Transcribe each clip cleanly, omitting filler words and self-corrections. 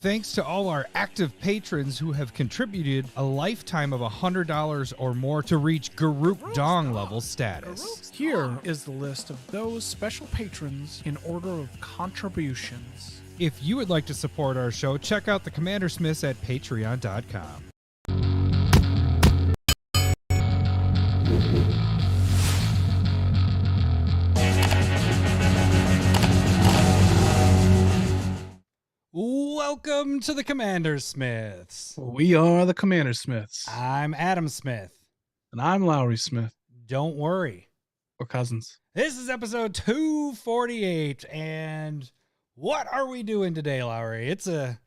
Thanks to all our active patrons who have contributed a lifetime of $100 or more to reach Garuk Dong level status. Here is the list of those special patrons in order of contributions. If you would like to support our show, check out the CommanderSmiths at patreon.com. Welcome to the CommanderSmiths. We are the CommanderSmiths. I'm Adam Smith. And I'm Lowery Smith. Don't worry. We're cousins. This is episode 248, and what are we doing today, Lowery? It's a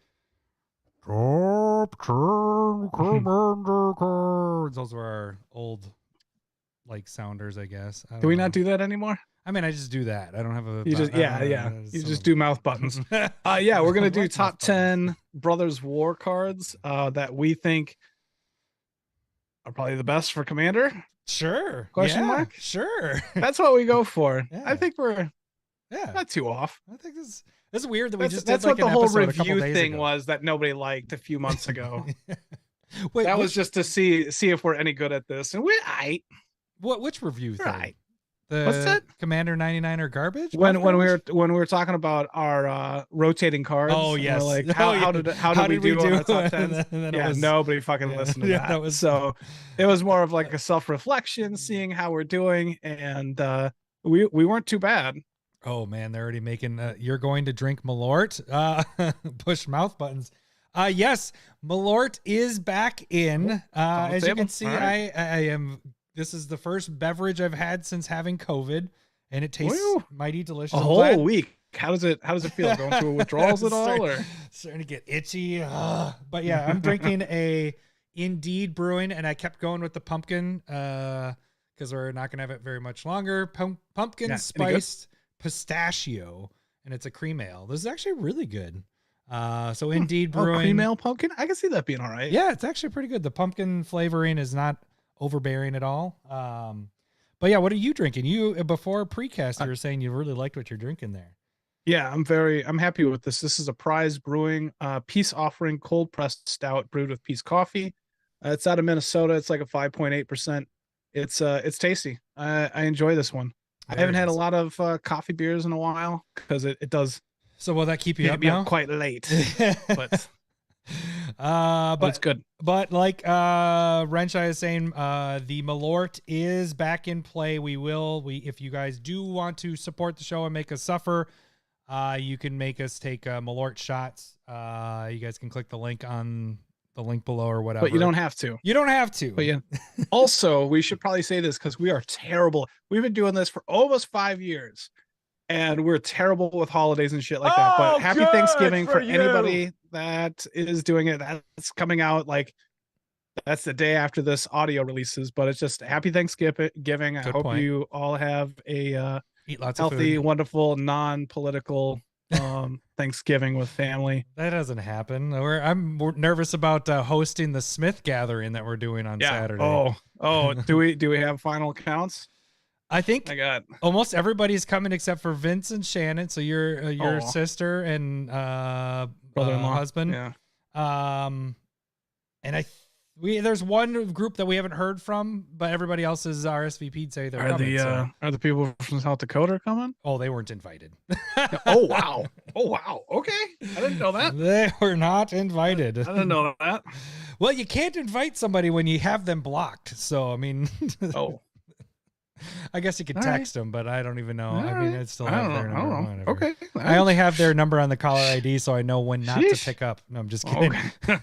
Top 10 Commander Cards. Those were our old, sounders, I guess. Do we not do that anymore? I mean, I just do that. I don't have a... You just, You just do mouth buttons. Yeah, we're going to do top 10 Brothers War cards that we think are probably the best for Commander. Sure. Question mark? Sure. That's what we go for. Yeah. I think we're not too off. I think this is weird that we just that's did what the whole review thing ago. was that nobody liked a few months ago. Wait, that was just to see if we're any good at this, and we're right. Which review thing? Right. What's that? Commander 99 or garbage? When we were talking about our rotating cards. Oh yes. Like how did we do on the top 10? Yeah, nobody fucking listened to that. So it was more of like a self-reflection, seeing how we're doing, and we weren't too bad. Oh man, they're already making you're going to drink Malort. Push mouth buttons. Yes, Malort is back in. As you can see, right. I am. This is the first beverage I've had since having COVID, and it tastes mighty delicious. A whole week. How does it feel? Going through withdrawals at all, or starting to get itchy? But yeah, I'm drinking a Indeed Brewing, and I kept going with the pumpkin because we're not gonna have it very much longer. Pumpkin spiced pistachio, and it's a cream ale. This is actually really good. So Indeed Brewing cream ale pumpkin. I can see that being all right. Yeah, it's actually pretty good. The pumpkin flavoring is not overbearing at all. But yeah, what are you drinking? You before precast, you were saying you really liked what you're drinking there. Yeah, I'm happy with this. This is a Prize Brewing Peace Offering cold pressed stout brewed with Peace coffee. It's out of Minnesota. It's like a 5.8%. It's tasty. I enjoy this one. I haven't had a lot of coffee beers in a while because it does. So will that keep you up now? Quite late, but it's good. But like Renshai is saying, the Malort is back in play. If you guys do want to support the show and make us suffer, you can make us take Malort shots. You guys can click the link on the link below or whatever. But you don't have to. You don't have to. But yeah. Also, we should probably say this because we are terrible. We've been doing this for almost 5 years. And we're terrible with holidays and shit like that. But happy Thanksgiving for anybody that is doing it. That's coming out that's the day after this audio releases. But it's just happy Thanksgiving. I hope you all have a eat lots healthy, of food. Wonderful, non-political Thanksgiving with family. That doesn't happen. I'm more nervous about hosting the Smith gathering that we're doing on Saturday. Oh, do we have final counts? I think almost everybody's coming except for Vince and Shannon. So your sister and brother-in-law husband. Yeah. And there's one group that we haven't heard from, but everybody else is RSVP'd say they're coming. Are the people from South Dakota coming? Oh, they weren't invited. Oh wow. Okay, I didn't know that. They were not invited. I didn't know that. Well, you can't invite somebody when you have them blocked. So I mean. I guess you could text them, but I don't even know. I mean, it's still have their number. Okay. I only have their number on the caller ID, so I know when not to pick up. No, I'm just kidding. Okay.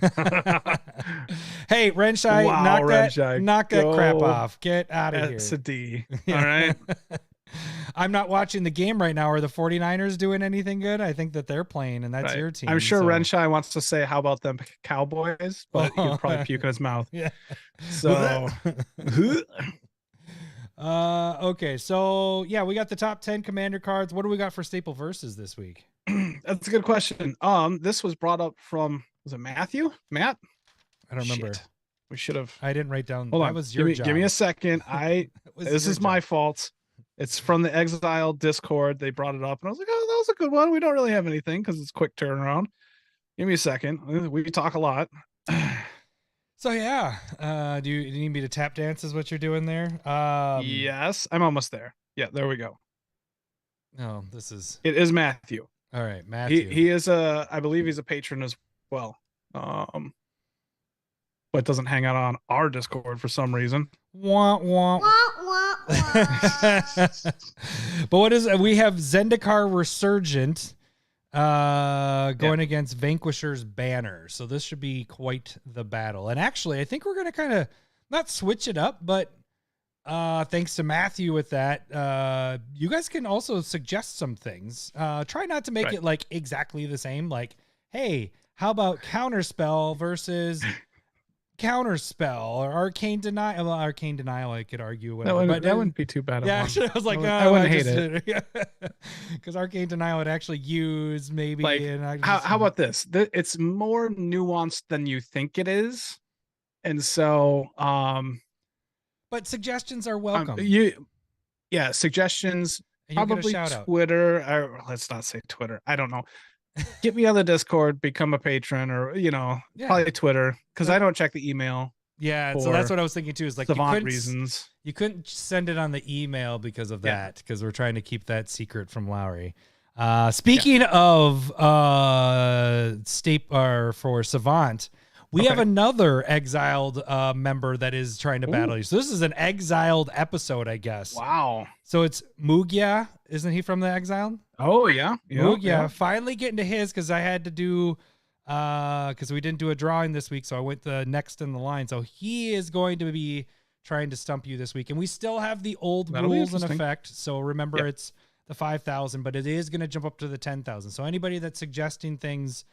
Hey, Renshai, knock that crap off. Get out of here. That's a D. All right. I'm not watching the game right now. Are the 49ers doing anything good? I think that they're playing, and that's your team. I'm sure Renshai wants to say, how about them Cowboys? But he'll probably puke in his mouth. Yeah. So... Okay, so yeah, we got the top 10 Commander cards. What do we got for Staple Versus this week? That's a good question. This was brought up from, was it Matt? I don't remember. We should have. I didn't write down. Hold on. Was your job. Give me a second. This is my fault. It's from the Exile Discord. They brought it up, and I was like, oh, that was a good one. We don't really have anything because it's quick turnaround. Give me a second. We talk a lot. So yeah, do you need me to tap dance? Is what you're doing there? Yes, I'm almost there. Yeah, there we go. No, this is. It is Matthew. All right, Matthew. He is I believe he's a patron as well. But doesn't hang out on our Discord for some reason. Wah, wah. But what is we have Zendikar Resurgent going against Vanquisher's Banner. So this should be quite the battle. And actually, I think we're going to kind of not switch it up, but thanks to Matthew with that, you guys can also suggest some things. Try not to make it like exactly the same. Like, hey, how about Counterspell versus Counterspell or Arcane Denial? Well, Arcane Denial, I could argue. Whatever, that wouldn't be too bad. Yeah, actually, I was like, I wouldn't hate it. Because Arcane Denial would actually use maybe. Like, how about this? It's more nuanced than you think it is, and so but suggestions are welcome. Suggestions. And probably Twitter. Or let's not say Twitter. I don't know. Get me on the Discord, become a patron, or probably Twitter, because I don't check the email. Yeah, so that's what I was thinking too. Is like Savant reasons. You couldn't send it on the email because of that, because we're trying to keep that secret from Lowery. Speaking of for Savant, we have another exiled member that is trying to battle you. So this is an exiled episode, I guess. Wow. So it's Mugia. Isn't he from the exiled? Oh, yeah. Mugia finally getting to his, because I had to do because we didn't do a drawing this week, so I went the next in the line. So he is going to be trying to stump you this week, and we still have the old rules in effect. So remember, it's the 5,000, but it is going to jump up to the 10,000. So anybody that's suggesting things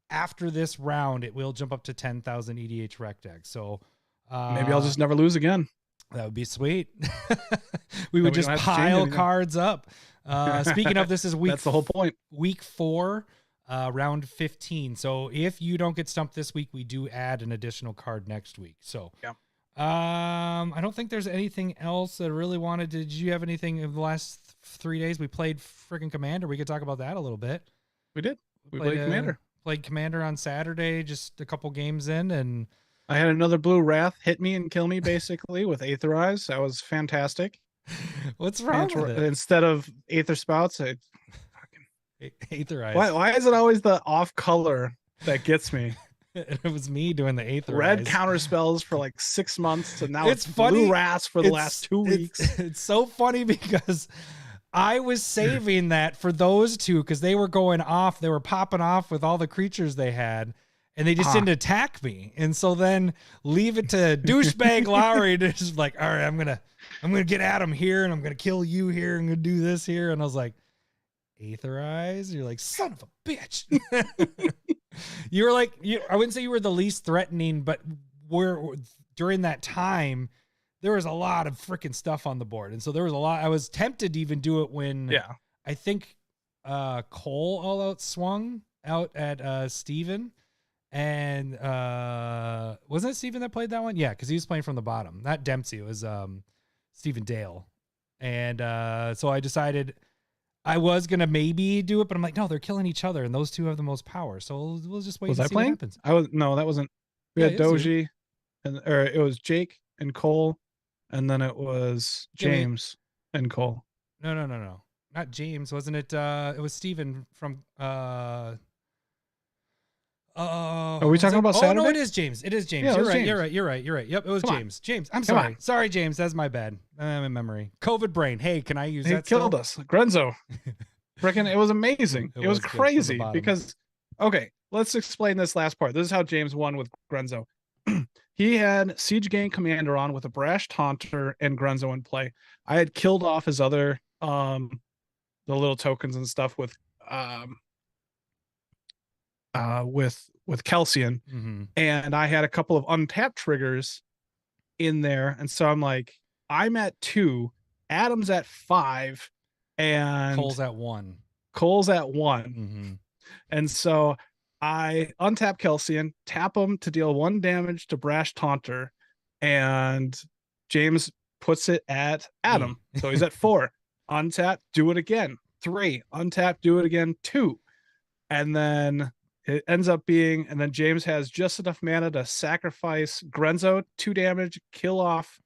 after this round, it will jump up to 10,000 EDH rec decks. So maybe I'll just never lose again. That would be sweet. We would just pile cards up. Speaking of, this is week. That's the whole point. Week 4, round 15. So if you don't get stumped this week, we do add an additional card next week. So I don't think there's anything else that I really wanted. Did you have anything in the last 3 days? We played freaking Commander. We could talk about that a little bit. We did. We played Commander. Played Commander on Saturday, just a couple games in, and I had another blue wrath hit me and kill me basically with Aetherize. That was fantastic. What's wrong with it? Instead of Aether Spouts, Aetherize. Why is it always the off color that gets me? It was me doing the Aetherize. Red counter spells for like 6 months, and now it's funny. Blue wraths for the last 2 weeks. It's so funny because I was saving that for those two, because they were going off. They were popping off with all the creatures they had, and they just didn't attack me. And so then leave it to douchebag Lowery to just like, all right, I'm gonna get at him here, and I'm gonna kill you here, and I'm gonna do this here. And I was like, Aetherize? You're like, son of a bitch. You were like, I wouldn't say you were the least threatening, but during that time, there was a lot of freaking stuff on the board. And so there was a lot. I was tempted to even do it when I think Cole all out swung out at Steven. And wasn't it Steven that played that one? Yeah, because he was playing from the bottom. Not Dempsey. It was Steven Dale. And so I decided I was going to maybe do it, but I'm like, no, they're killing each other, and those two have the most power. So we'll just wait and see what happens. No, that wasn't. We had Doji, or it was Jake and Cole, and then it was James and Cole. No. Not James, wasn't it? It was Steven from are we talking about Saturday? Oh no, it is James. It is James. Yeah, You're right. Yep, it was James. James. I'm sorry. Sorry, James. That's my bad. I'm in memory. COVID brain. Hey, can I use that? He killed us. Grenzo. Freaking, it was amazing. It was crazy because let's explain this last part. This is how James won with Grenzo. He had Siege Gang Commander on with a Brash Taunter and Grenzo in play. I had killed off his other the little tokens and stuff with Calcian, and I had a couple of untapped triggers in there, and so I'm like, I'm at 2, Adam's at 5, and Cole's at 1. And so I untap Calcian, tap him to deal 1 damage to Brash Taunter, and James puts it at Adam. So he's at 4. Untap, do it again. 3. Untap, do it again. 2. And then it ends up being, and then James has just enough mana to sacrifice Grenzo, 2 damage, kill off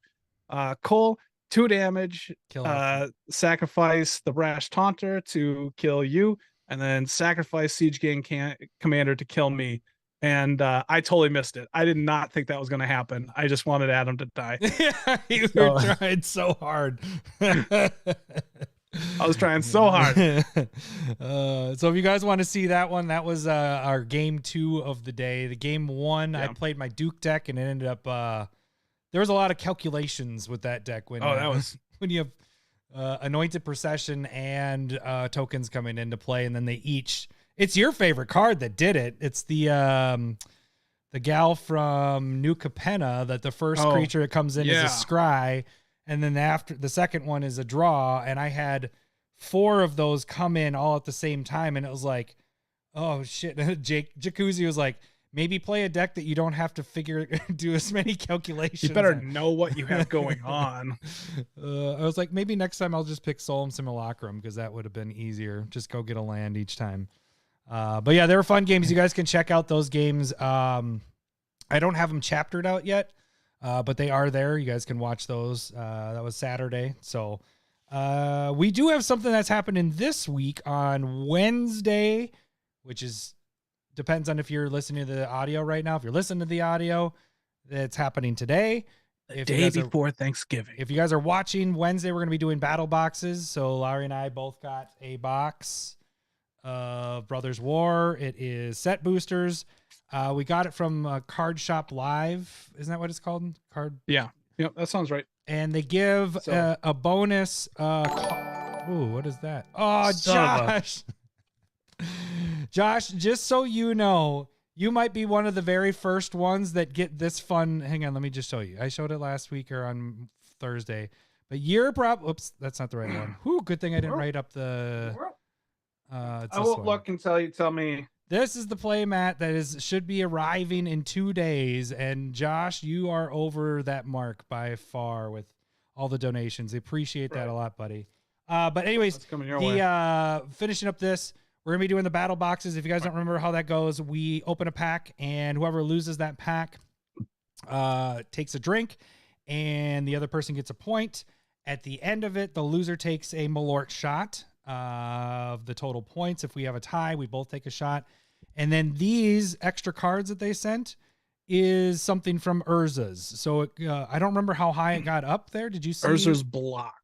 Cole, 2 damage, sacrifice the Brash Taunter to kill you, and then sacrifice Siege Gang Commander to kill me. And I totally missed it. I did not think that was going to happen. I just wanted Adam to die. You were trying so hard. I was trying so hard. So if you guys want to see that one, that was our game 2 of the day. The game 1, I played my Duke deck, and it ended up there was a lot of calculations with that deck when when you have Anointed Procession and tokens coming into play, and then they each. It's your favorite card that did it. It's the gal from New Capenna that the first creature that comes in is a scry. And then after the second one is a draw, and I had 4 of those come in all at the same time, and it was like, oh shit. Jacuzzi was like, maybe play a deck that you don't have to do as many calculations. You better know what you have going on. I was like, maybe next time I'll just pick Solemn Simulacrum, because that would have been easier. Just go get a land each time. But yeah, they were fun games. You guys can check out those games. I don't have them chaptered out yet. But they are there. You guys can watch those. That was Saturday. So we do have something that's happening this week on Wednesday, which depends on if you're listening to the audio right now. If you're listening to the audio, it's happening today. The day before Thanksgiving. If you guys are watching Wednesday, we're going to be doing battle boxes. So Lowery and I both got a box of Brothers War. It is set boosters. We got it from Card Shop Live. Isn't that what it's called? Yeah. Yep. That sounds right. And they give a bonus. Ooh, what is that? Oh, Josh. Josh, just so you know, you might be one of the very first ones that get this fun. Hang on. Let me just show you. I showed it last week or on Thursday. But you're oops, that's not the right one. Whew, good thing I didn't write up the... I won't look until you tell me. This is the play mat that should be arriving in 2 days, and Josh, you are over that mark by far with all the donations. I appreciate that a lot, buddy. But anyways, finishing up this, we're gonna be doing the battle boxes. If you guys don't remember how that goes, we open a pack, and whoever loses that pack takes a drink, and the other person gets a point. At the end of it, the loser takes a Malort shot of the total points. If we have a tie, we both take a shot. And then these extra cards that they sent is something from Urza's. So I don't remember how high it got up there. Did you see Urza's block?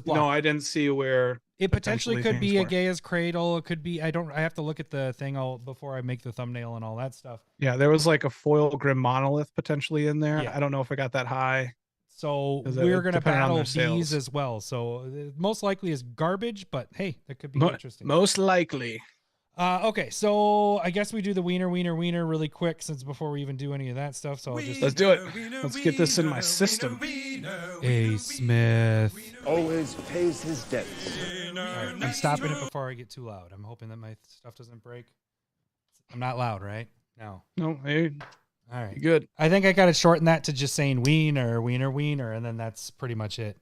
No, I didn't see where it potentially could be a Gaia's Cradle. It could be, I have to look at the thing before I make the thumbnail and all that stuff. Yeah, there was like a foil Grim Monolith potentially in there. Yeah. I don't know if it got that high. So we're going to battle these as well. So most likely is garbage, but hey, that could be interesting. Most likely. Okay, so I guess we do the wiener really quick since before we even do any of that stuff. So let's do it. Let's get this in my system. A Smith always pays his debts. Right, I'm stopping it before I get too loud. I'm hoping that my stuff doesn't break. I'm not loud, right? No. Hey. All right. Good. I think I got to shorten that to just saying wiener, and then that's pretty much it.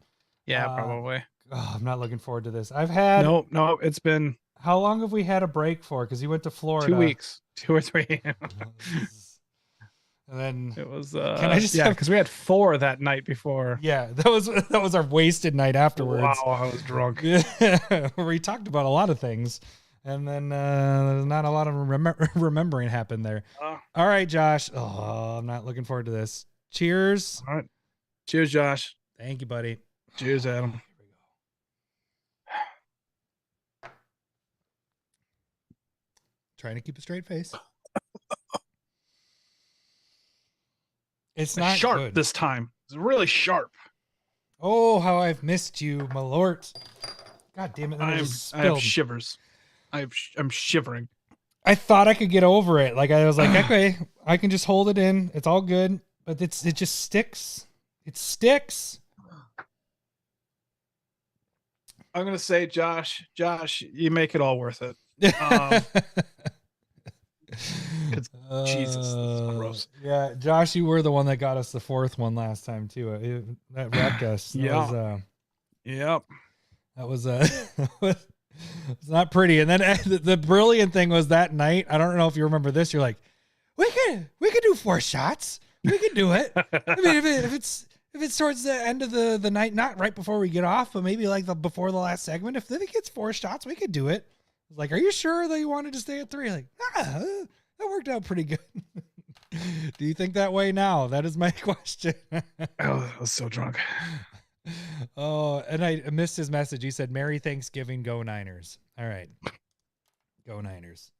Yeah, probably. Oh, I'm not looking forward to this. I've had... No, it's been... How long have we had a break for? Because you went to Florida. 2 weeks. 2 or 3. And then... It was... because we had 4 that night before. Yeah, that was our wasted night afterwards. Wow, I was drunk. We talked about a lot of things. And then there's not a lot of remembering happened there. All right, Josh. Oh, I'm not looking forward to this. Cheers. All right. Cheers, Josh. Thank you, buddy. Cheers, Adam. Here we go. Trying to keep a straight face. It's not sharp good. This time. It's really sharp. Oh, how I've missed you, Malort. God damn it. I have shivers. I'm shivering. I thought I could get over it. Like I was like, okay, I can just hold it in. It's all good. But it just sticks. It sticks. I'm gonna say, Josh, you make it all worth it. Jesus, that's gross. Yeah, Josh, you were the one that got us the 4th one last time too. That wrecked us. Yep. That was It's not pretty. And then the brilliant thing was that night. I don't know if you remember this. You're like, we could do 4 shots. We could do it. I mean, if it's towards the end of the night, not right before we get off, but maybe like before the last segment, if it gets 4 shots, we could do it. I was like, are you sure that you wanted to stay at 3? Like, that worked out pretty good. Do you think that way now? That is my question. I was so drunk. Oh, and I missed his message. He said, Merry Thanksgiving, go Niners. All right. Go Niners.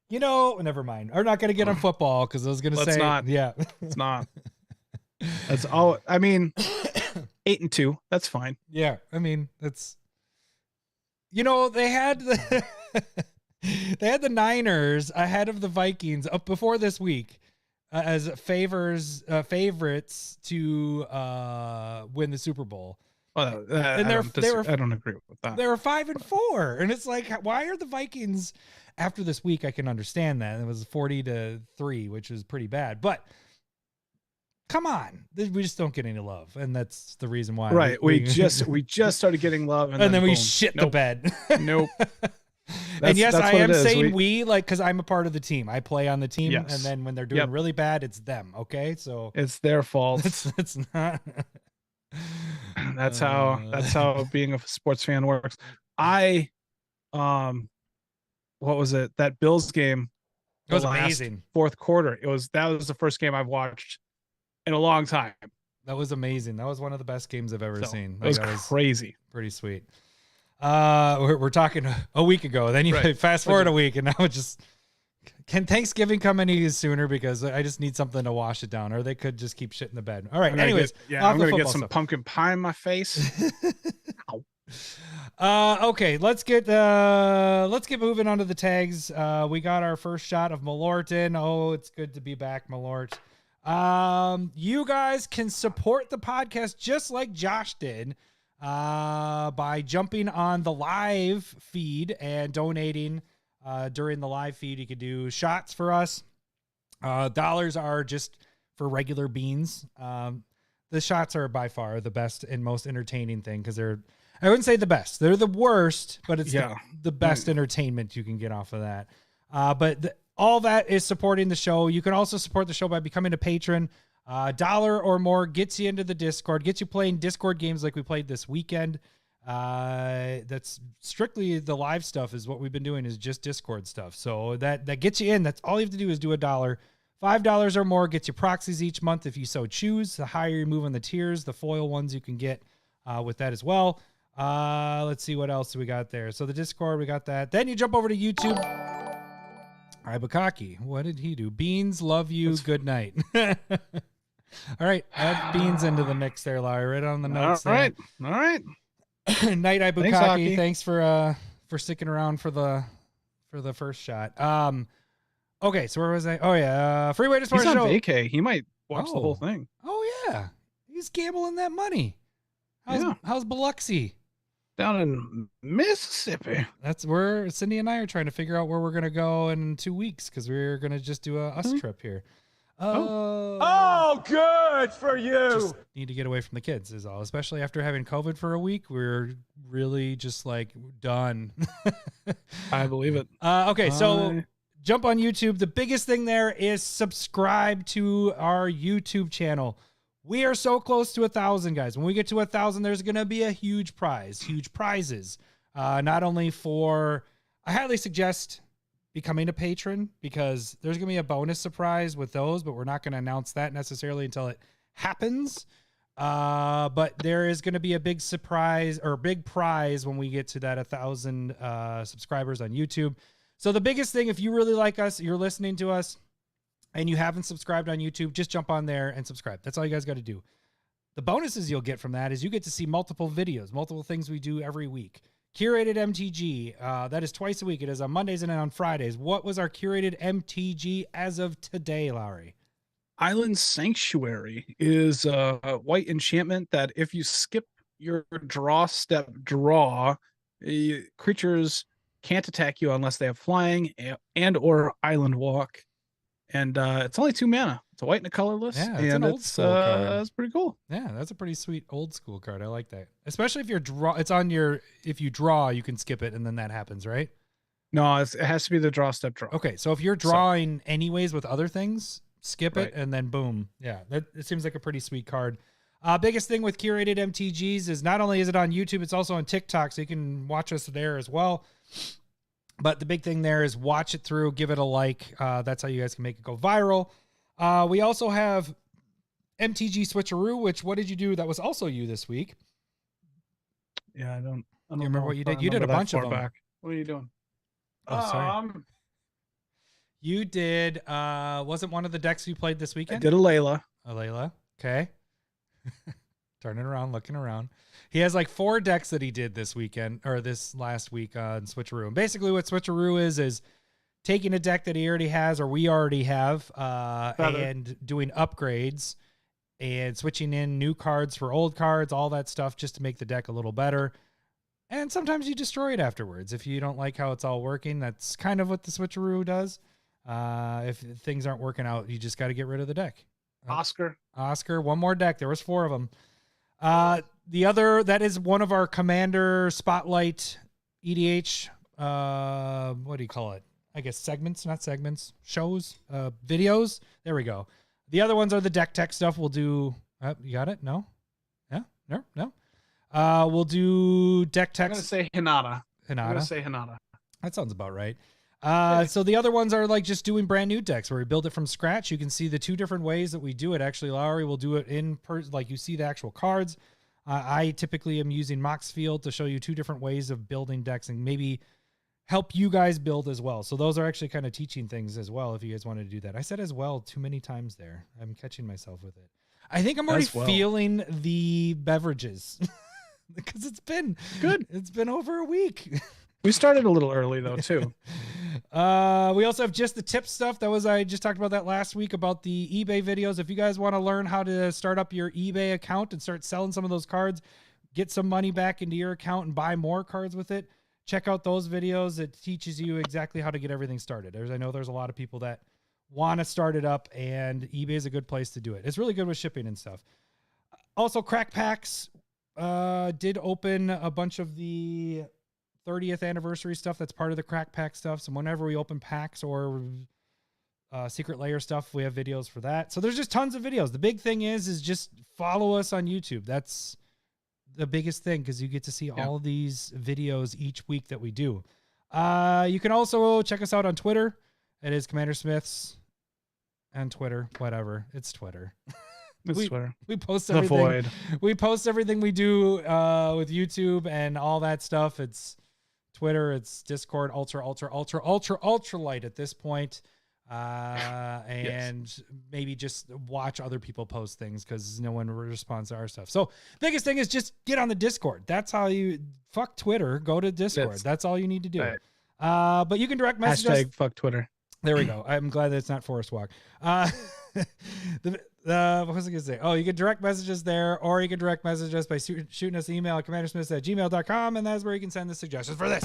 You know, never mind. We're not going to get on football because I was going to say. Not. Yeah. It's not. That's all. I mean, 8-2. That's fine. Yeah. I mean, that's. You know, they had the Niners ahead of the Vikings up before this week as favorites to win the Super Bowl. Well, and I don't agree with that. They were 5-4, and it's like, why are the Vikings after this week? I can understand that it was 40-3, which is pretty bad, but come on, we just don't get any love, and that's the reason why. Right, we just started getting love, and then we boom. shit the bed. Nope. And yes, I am saying we like because I'm a part of the team. I play on the team, Yes. and then when they're doing really bad, it's them. Okay, so it's their fault. it's not. That's how being a sports fan works. What was it? That Bills game. It was amazing. Fourth quarter. That was the first game I've watched in a long time. That was amazing. That was one of the best games I've ever seen. It was crazy. Pretty sweet. We're talking a week ago. Then you fast forward a week, and now it's just. Can Thanksgiving come any sooner? Because I just need something to wash it down, or they could just keep shit in the bed. All right. Anyways, I'm gonna get some pumpkin pie in my face. Okay, let's get moving on to the tags. We got our first shot of Malorton. Oh, it's good to be back, Malort. You guys can support the podcast just like Josh did by jumping on the live feed and donating during the live feed. You could do shots for us. Dollars are just for regular beans. The shots are by far the best and most entertaining thing because I wouldn't say the best. They're the worst, but it's the best entertainment you can get off of that. But all that is supporting the show. You can also support the show by becoming a patron. $1 or more gets you into the Discord, gets you playing Discord games like we played this weekend. That's strictly the live stuff is what we've been doing is just Discord stuff. So that gets you in. That's all you have to do is do $1. $5 or more gets you proxies each month if you so choose. The higher you move on the tiers, the foil ones you can get with that as well. Let's see what else we got there. So the Discord, we got that. Then you jump over to YouTube. Ibukaki, what did he do? Beans, love you. Good night. All right, add Beans into the mix there, Larry. Right on the notes. All right. Night, Ibukaki. Thanks for sticking around for the first shot. Okay, so where was I? Oh yeah, Freeway to Sports Show. He's on vacay. He might watch the whole thing. Oh yeah, he's gambling that money. How's Biloxi? Down in Mississippi. That's where Cindy and I are trying to figure out where we're gonna go in 2 weeks because we're gonna just do a us trip here. Oh, good for you. Just need to get away from the kids is all, especially after having COVID for a week. We're really just like done. I believe it. Okay, so jump on YouTube. The biggest thing there is subscribe to our YouTube channel. We are so close to 1,000, guys. When we get to 1,000, there's going to be a huge prizes. Not only for, I highly suggest becoming a patron because there's going to be a bonus surprise with those, but we're not going to announce that necessarily until it happens. But there is going to be a big surprise or a big prize when we get to that 1,000 subscribers on YouTube. So the biggest thing, if you really like us, you're listening to us, and you haven't subscribed on YouTube, just jump on there and subscribe. That's all you guys got to do. The bonuses you'll get from that is you get to see multiple videos, multiple things we do every week. Curated MTG, that is twice a week. It is on Mondays and on Fridays. What was our curated MTG as of today, Lowery? Island Sanctuary is a white enchantment that if you skip your draw, creatures can't attack you unless they have flying and or island walk. and it's only 2 mana. It's a white and a colorless. Yeah, and an old school card. That's pretty cool. Yeah, that's a pretty sweet old school card. I like that. Especially if you're if you draw, you can skip it and then that happens, right? No, it has to be the draw step draw. Okay, so if you're drawing anyways with other things, skip it and then boom. Yeah, it seems like a pretty sweet card. Biggest thing with Curated MTGs is not only is it on YouTube, it's also on TikTok, so you can watch us there as well. But the big thing there is watch it through, give it a like. That's how you guys can make it go viral. We also have MTG Switcheroo, which what did you do? That was also you this week. Yeah, I don't remember what you did. You did a bunch of them. Back. What are you doing? Oh, sorry. You did. Wasn't one of the decks you played this weekend? I did a Layla. A Layla. Okay. Turning around, looking around. He has like 4 decks that he did this weekend or this last week on Switcheroo. And basically what Switcheroo is taking a deck that he already has or we already have and doing upgrades and switching in new cards for old cards, all that stuff just to make the deck a little better. And sometimes you destroy it afterwards. If you don't like how it's all working, that's kind of what the Switcheroo does. If things aren't working out, you just got to get rid of the deck. Oscar, one more deck. There was 4 of them. The other, that is one of our Commander Spotlight EDH, what do you call it? I guess segments, not segments, shows, videos. There we go. The other ones are the deck tech stuff. We'll do, you got it? No? Yeah? No? We'll do deck tech. I'm going to say Hinata. I'm going to say Hinata. That sounds about right. So the other ones are like just doing brand new decks where we build it from scratch. You can see the 2 different ways that we do it. Actually, Lowery will do it like you see the actual cards. I typically am using Moxfield to show you 2 different ways of building decks and maybe help you guys build as well. So those are actually kind of teaching things as well if you guys wanted to do that. I said as well too many times there. I'm catching myself with it. I think I'm already feeling the beverages because it's been good. It's been over a week. We started a little early though too. We also have just the tip stuff. I just talked about that last week about the eBay videos. If you guys want to learn how to start up your eBay account and start selling some of those cards, get some money back into your account and buy more cards with it, check out those videos. It teaches you exactly how to get everything started. I know there's a lot of people that want to start it up and eBay is a good place to do it. It's really good with shipping and stuff. Also, Crack Packs did open a bunch of the 30th anniversary stuff that's part of the Crack Pack stuff. So whenever we open packs or Secret Layer stuff, we have videos for that. So there's just tons of videos. The big thing is just follow us on YouTube. That's the biggest thing because you get to see all these videos each week that we do. You can also check us out on Twitter. It is CommanderSmiths and Twitter, whatever. It's Twitter. Twitter. We post everything. The void. We post everything we do with YouTube and all that stuff. It's Twitter, it's Discord, ultra light at this point. And maybe just watch other people post things because no one responds to our stuff. So biggest thing is just get on the Discord. That's how you fuck Twitter. Go to Discord. That's all you need to do. Right. But you can direct message us. Fuck Twitter. There we go. I'm glad that it's not Forest Walk. What was I going to say? Oh, you can direct messages there, or you can direct message us by shooting us an email at CommanderSmiths@gmail.com, and that's where you can send the suggestions for this.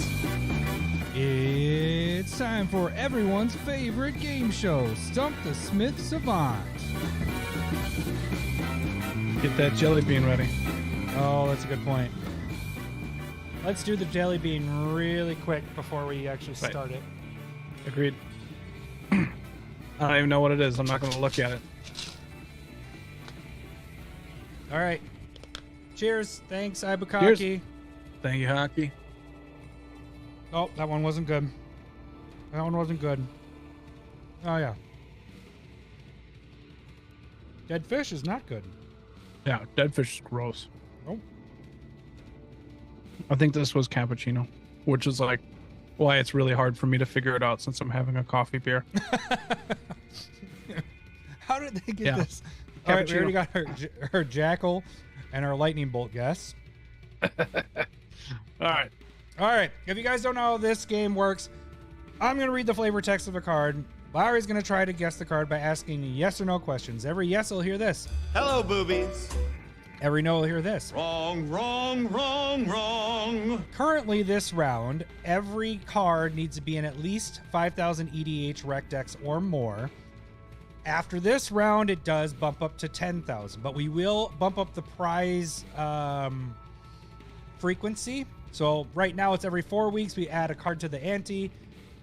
It's time for everyone's favorite game show, Stump the Smith Savant. Get that jelly bean ready. Oh, that's a good point. Let's do the jelly bean really quick before we actually start it. Agreed. I don't even know what it is. I'm not going to look at it. All right. Cheers. Thanks, Ibukaki. Cheers. Thank you, Hockey. Oh, that one wasn't good. That one wasn't good. Oh, yeah. Dead fish is not good. Yeah, dead fish is gross. Oh. I think this was cappuccino, which is like why it's really hard for me to figure it out since I'm having a coffee beer. How did they get this? All right, we already got her jackal and our lightning bolt guess. All right. If you guys don't know how this game works, I'm going to read the flavor text of a card. Lowery's going to try to guess the card by asking yes or no questions. Every yes will hear this. Hello, boobies. Every no will hear this. Wrong, wrong, wrong, wrong. Currently this round, every card needs to be in at least 5,000 EDH rec decks or more. After this round, it does bump up to 10,000, but we will bump up the prize frequency. So right now it's every 4 weeks. We add a card to the ante.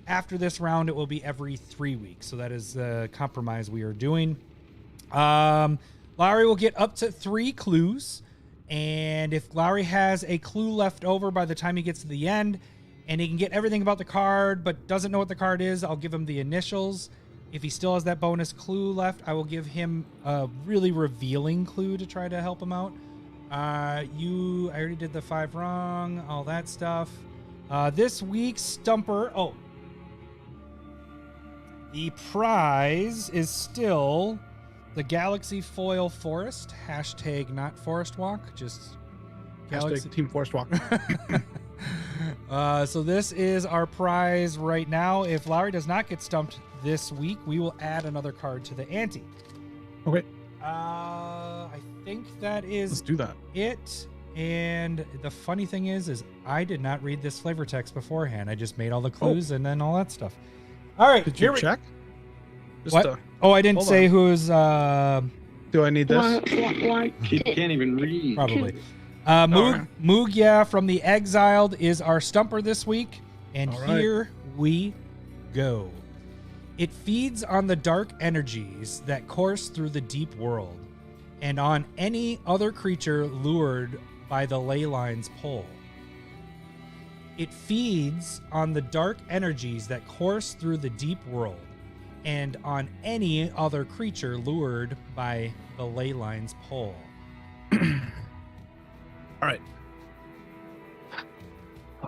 After this round, it will be every 3 weeks. So that is the compromise we are doing. Lowery will get up to 3 clues. And if Lowery has a clue left over by the time he gets to the end, and he can get everything about the card, but doesn't know what the card is, I'll give him the initials. If he still has that bonus clue left, I will give him a really revealing clue to try to help him out. I already did the 5 wrong, all that stuff. This week's Stumper, the prize is still the Galaxy Foil Forest. Hashtag not Forest Walk, just Galaxy. Hashtag Team Forest Walk. So this is our prize right now. If Lowery does not get stumped this week, we will add another card to the ante. Okay. I think that is Let's do that. it. And the funny thing is I did not read this flavor text beforehand. I just made all the clues and then all that stuff. All right. Did you check? Just what? I didn't say who's. Do I need this? He can't even read. Probably. Mugia from the Exiled is our stumper this week. And here we go. It feeds on the dark energies that course through the deep world and on any other creature lured by the ley line's pull. It feeds on the dark energies that course through the deep world and on any other creature lured by the ley line's pull. All right.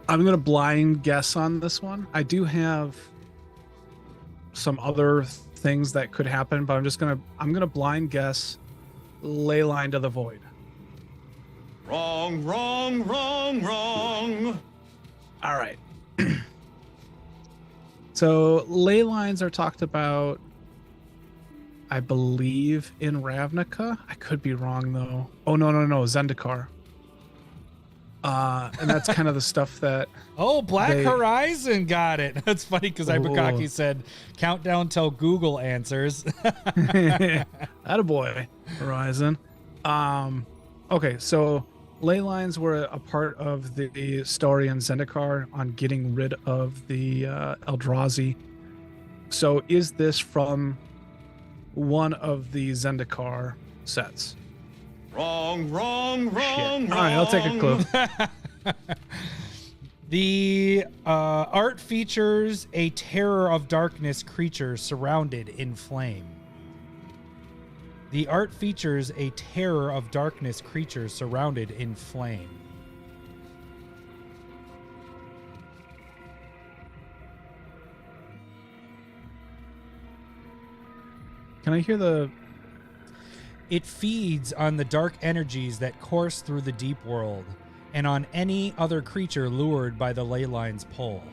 I'm going to blind guess on this one. I do have some other things that could happen, but I'm going to blind guess Leyline to the Void. Wrong, wrong, wrong, wrong. All right. So ley lines are talked about, I believe, in Ravnica. I could be wrong though. Oh no, Zendikar. And that's kind of the stuff that. Oh, Black Horizon got it. That's funny because Ibukaki said countdown till Google answers. Attaboy, Horizon. Okay, so ley lines were a part of the story in Zendikar on getting rid of the Eldrazi. So is this from one of the Zendikar sets? Wrong, wrong, wrong, Shit. All right, I'll take a clue. The art features a terror of darkness creature surrounded in flame. The art features a terror of darkness creature surrounded in flame. Can I hear the... It feeds on the dark energies that course through the deep world and on any other creature lured by the ley line's pull.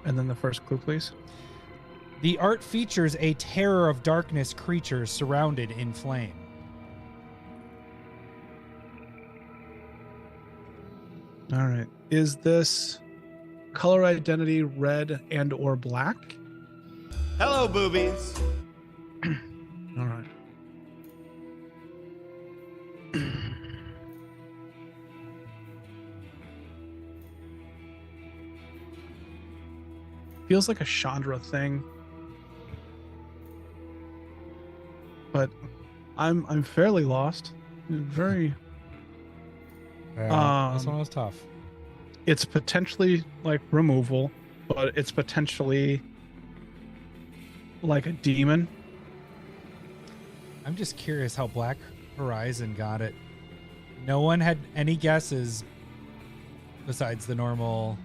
And then the first clue, please. The art features a terror of darkness creature surrounded in flame. All right. Is this color identity red and or black? Hello, boobies. All right. Feels like a Chandra thing, but I'm fairly lost. Very. Yeah, this one was tough. It's potentially like removal, but it's potentially like a demon. I'm just curious how Black Horizon got it. No one had any guesses besides the normal,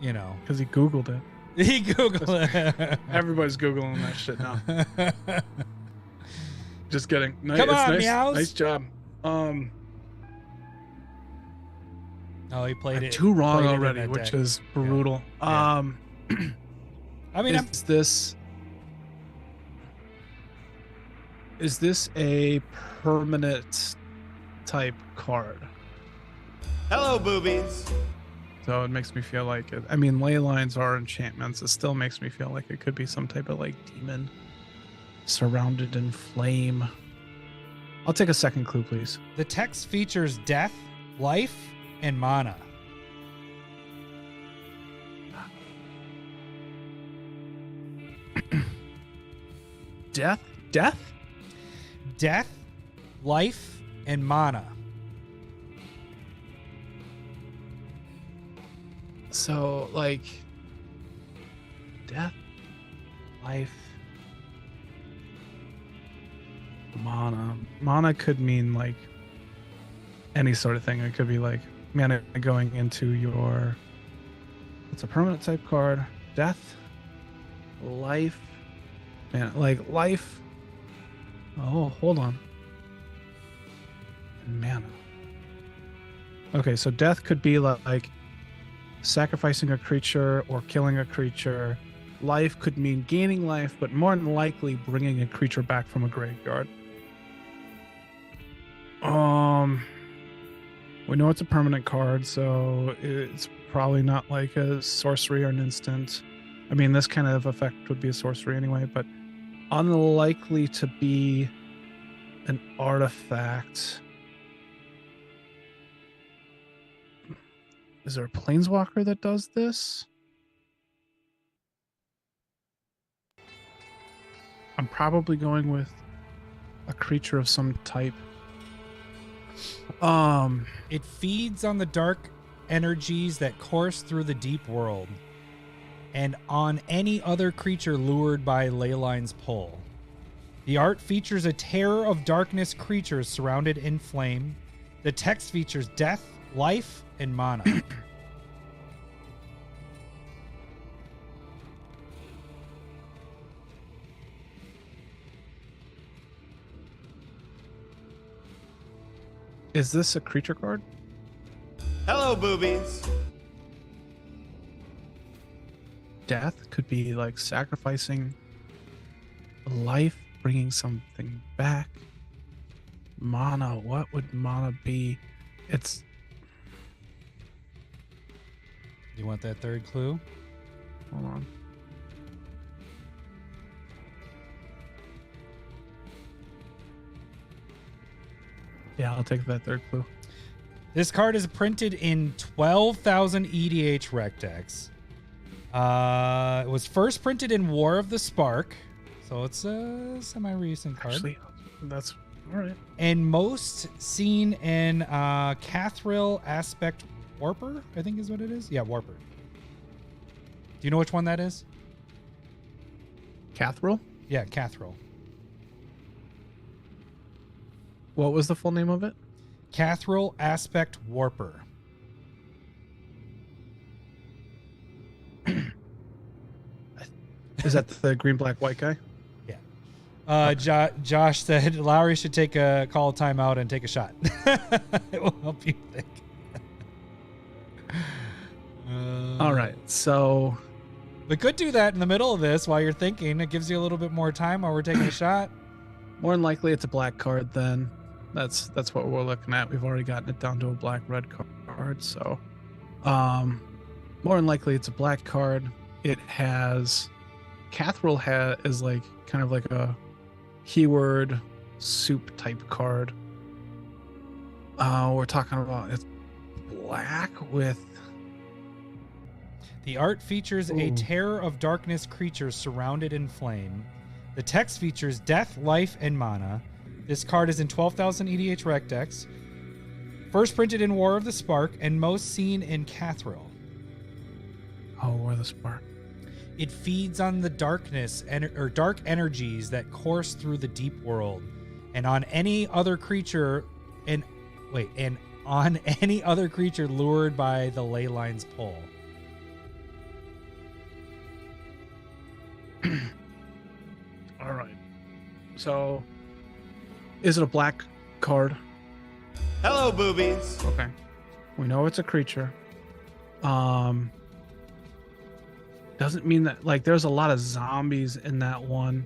you know. Because he Googled it. He Googled it. Everybody's Googling that shit now. Just kidding. Come on, Meows. Nice job. Oh, he played it. 2 wrong already, which is brutal. Yeah. I mean, is this a permanent type card? Hello, boobies. So it makes me feel like it. I mean, ley lines are enchantments. It still makes me feel like it could be some type of like demon surrounded in flame. I'll take a second clue, please. The text features death, life, and mana. Death? Death, life, and mana. So, like, death, life, mana. Mana could mean, like, any sort of thing. It could be, like, mana going into your... It's a permanent type card. Death, life, man, like, life. Oh, hold on. And mana. Okay, so death could be, like sacrificing a creature or killing a creature. Life could mean gaining life, but more than likely bringing a creature back from a graveyard. We know it's a permanent card, so it's probably not like a sorcery or an instant. I mean, this kind of effect would be a sorcery anyway, but unlikely to be an artifact. Is there a planeswalker that does this? I'm probably going with a creature of some type. It feeds on the dark energies that course through the deep world and on any other creature lured by Leyline's pull. The art features a terror of darkness creatures surrounded in flame. The text features death, life, and mana. Is this a creature card? Hello, boobies. Death could be like sacrificing life, bringing something back. Mana, what would mana be? It's... You want that third clue? Hold on. Yeah, I'll take that third clue. This card is printed in 12,000 EDH rec decks. It was first printed in War of the Spark, so it's a semi-recent card. Actually, that's all right. And most seen in Cathril Aspect Warper, I think is what it is. Yeah, Warper. Do you know which one that is? Cathril? Yeah, Cathril. What was the full name of it? Cathril Aspect Warper. Is that the green, black, white guy? Yeah. Josh said Lowery should take a call timeout and take a shot. It will help you think. All right, so... We could do that in the middle of this while you're thinking. It gives you a little bit more time while we're taking a shot. More than likely, it's a black card then. That's what we're looking at. We've already gotten it down to a black-red card, so... more than likely, it's a black card. It has... Cathril is like kind of like a keyword soup type card. We're talking about it's black with... The art features a terror of darkness creatures surrounded in flame. The text features death, life, and mana. This card is in 12,000 EDH rec decks. First printed in War of the Spark and most seen in Cathril. Oh, War of the Spark. It feeds on the darkness or dark energies that course through the deep world and on any other creature on any other creature lured by the ley line's pull. All right. So, is it a black card? Hello, boobies. Okay. We know it's a creature. Doesn't mean that, like, there's a lot of zombies in that one,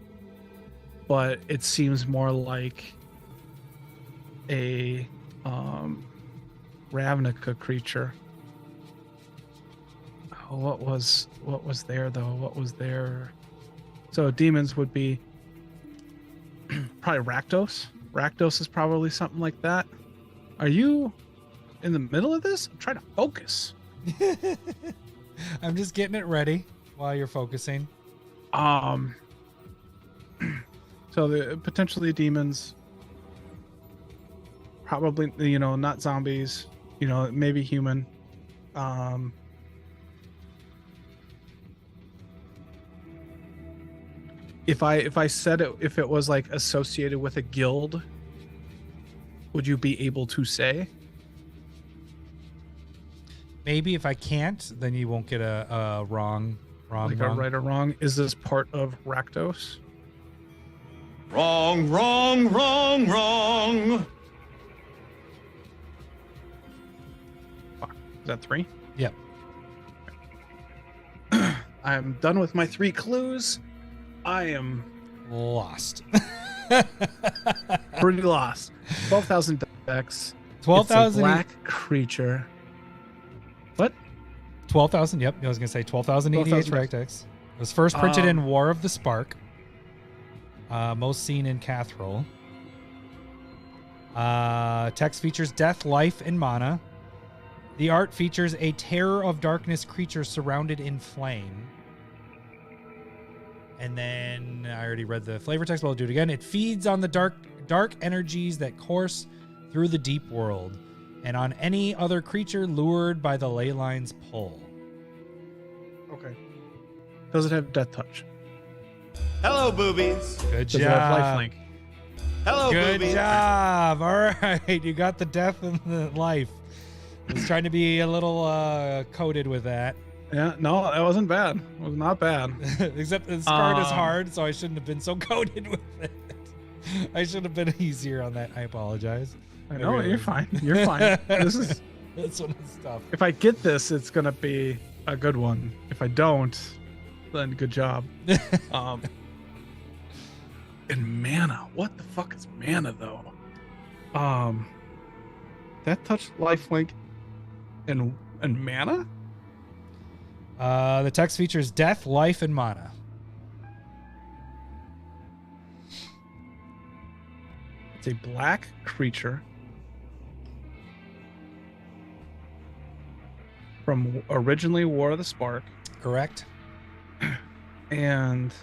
but it seems more like a Ravnica creature. Oh, what was there though? What was there? So demons would be probably Rakdos. Rakdos is probably something like that. Are you in the middle of this? I'm trying to focus. I'm just getting it ready while you're focusing. So the potentially demons, probably, you know, not zombies, you know, maybe human. If I said it, if it was like associated with a guild, would you be able to say? Maybe if I can't, then you won't get a wrong. Like a right or wrong. Is this part of Rakdos? Wrong. Fuck. Is that 3? Yep. I'm done with my 3 clues. I am Lost. pretty lost. 12,000 decks. 12,000 black creature. What? 12,000. Yep. I was gonna say 12,000 EDH Rectex. It was first printed in War of the Spark. Most seen in Cathrol. Text features death, life, and mana. The art features a terror of darkness creature surrounded in flame. And then I already read the flavor text, but I'll do it again. It feeds on the dark energies that course through the deep world, and on any other creature lured by the ley line's pull. Okay. Does it have death touch? Hello, boobies. Good Does it have job. lifelink? Hello, Good boobies. job. All right. You got the death and the life. I was trying to be a little coded with that. Yeah, no, that wasn't bad. It was not bad. Except this card is hard, so I shouldn't have been so coded with it. I should have been easier on that. I apologize. I know, you're fine. You're fine. This is one is tough. if I get this, it's gonna be a good one. If I don't, then good job. And mana. What the fuck is mana though? That touch lifelink and mana? The text features death, life, and mana. It's a black creature from originally War of the Spark. Correct. And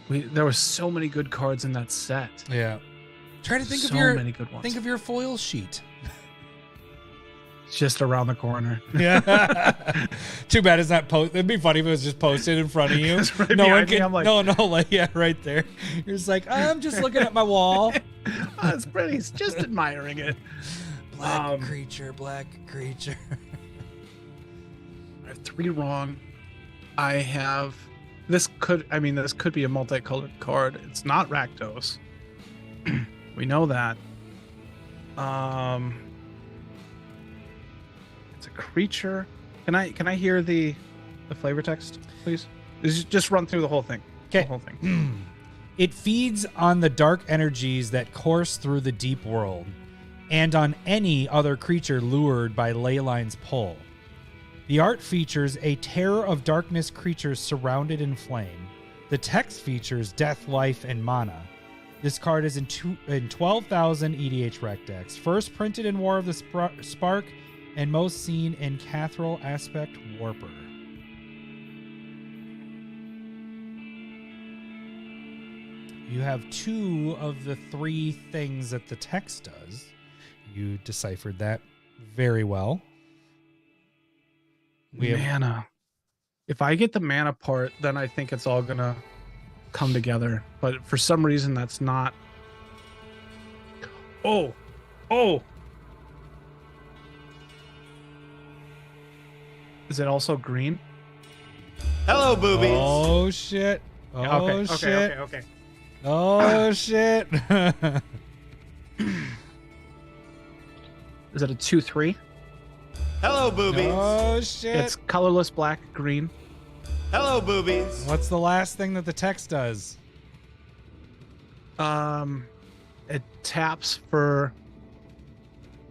there were so many good cards in that set. Yeah. Try to think So of your many good ones. think of your foil sheet. It's just around the corner. Yeah. Too bad it's not post. It'd be funny if it was just posted in front of you. It's right No one behind me. can. I'm like- no, like yeah, right there. You're just like I'm just looking at my wall. Oh, it's pretty. He's just admiring it. Black creature. I have 3 wrong. I have. This could be a multicolored card. It's not Rakdos. We know that. It's a creature. Can I hear the flavor text, please? Just run through the whole thing. Okay. The whole thing. It feeds on the dark energies that course through the deep world, and on any other creature lured by Leyline's pull. The art features a terror of darkness creatures surrounded in flame. The text features death, life, and mana. This card is in 12,000 EDH Rec decks. First printed in War of the Spark, and most seen in Cathrol Aspect Warper. You have 2 of the 3 things that the text does. You deciphered that very well. Mana. If I get the mana part, then I think it's all gonna come together. But for some reason, that's not. Oh. Is it also green? Hello, boobies. Oh shit! Oh shit! Okay. Oh shit! Is it a 2/3? Hello, boobies. Oh shit! It's colorless black, green. Hello, boobies. What's the last thing that the text does? It taps for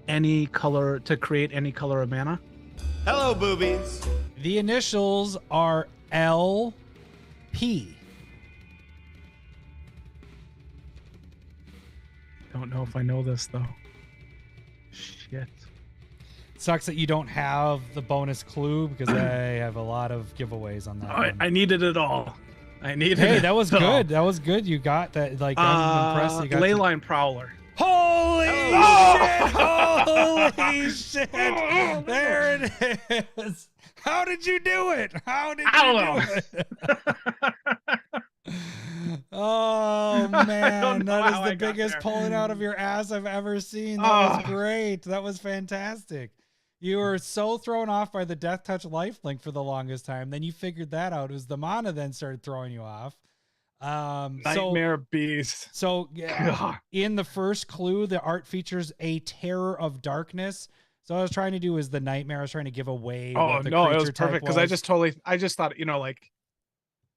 any color to create any color of mana. Hello, boobies. The initials are LP. Don't know if I know this though. Shit. Sucks that you don't have the bonus clue because I have a lot of giveaways on that one. I needed it all. I needed Hey, it that was all. good. That was good. You got that. Like, I'm impressed. You got Leyline Prowler. Holy shit! Holy shit! There it is. How did you do it? How did you do it? Oh man, that is the biggest pulling out of your ass I've ever seen. That was great. That was fantastic. You were so thrown off by the Death Touch lifelink for the longest time. Then you figured that out. It was the mana then started throwing you off. Nightmare Beast. So in the first clue, the art features a Terror of Darkness. So what I was trying to do is the Nightmare. I was trying to give away. Oh no, it was perfect because I just thought, like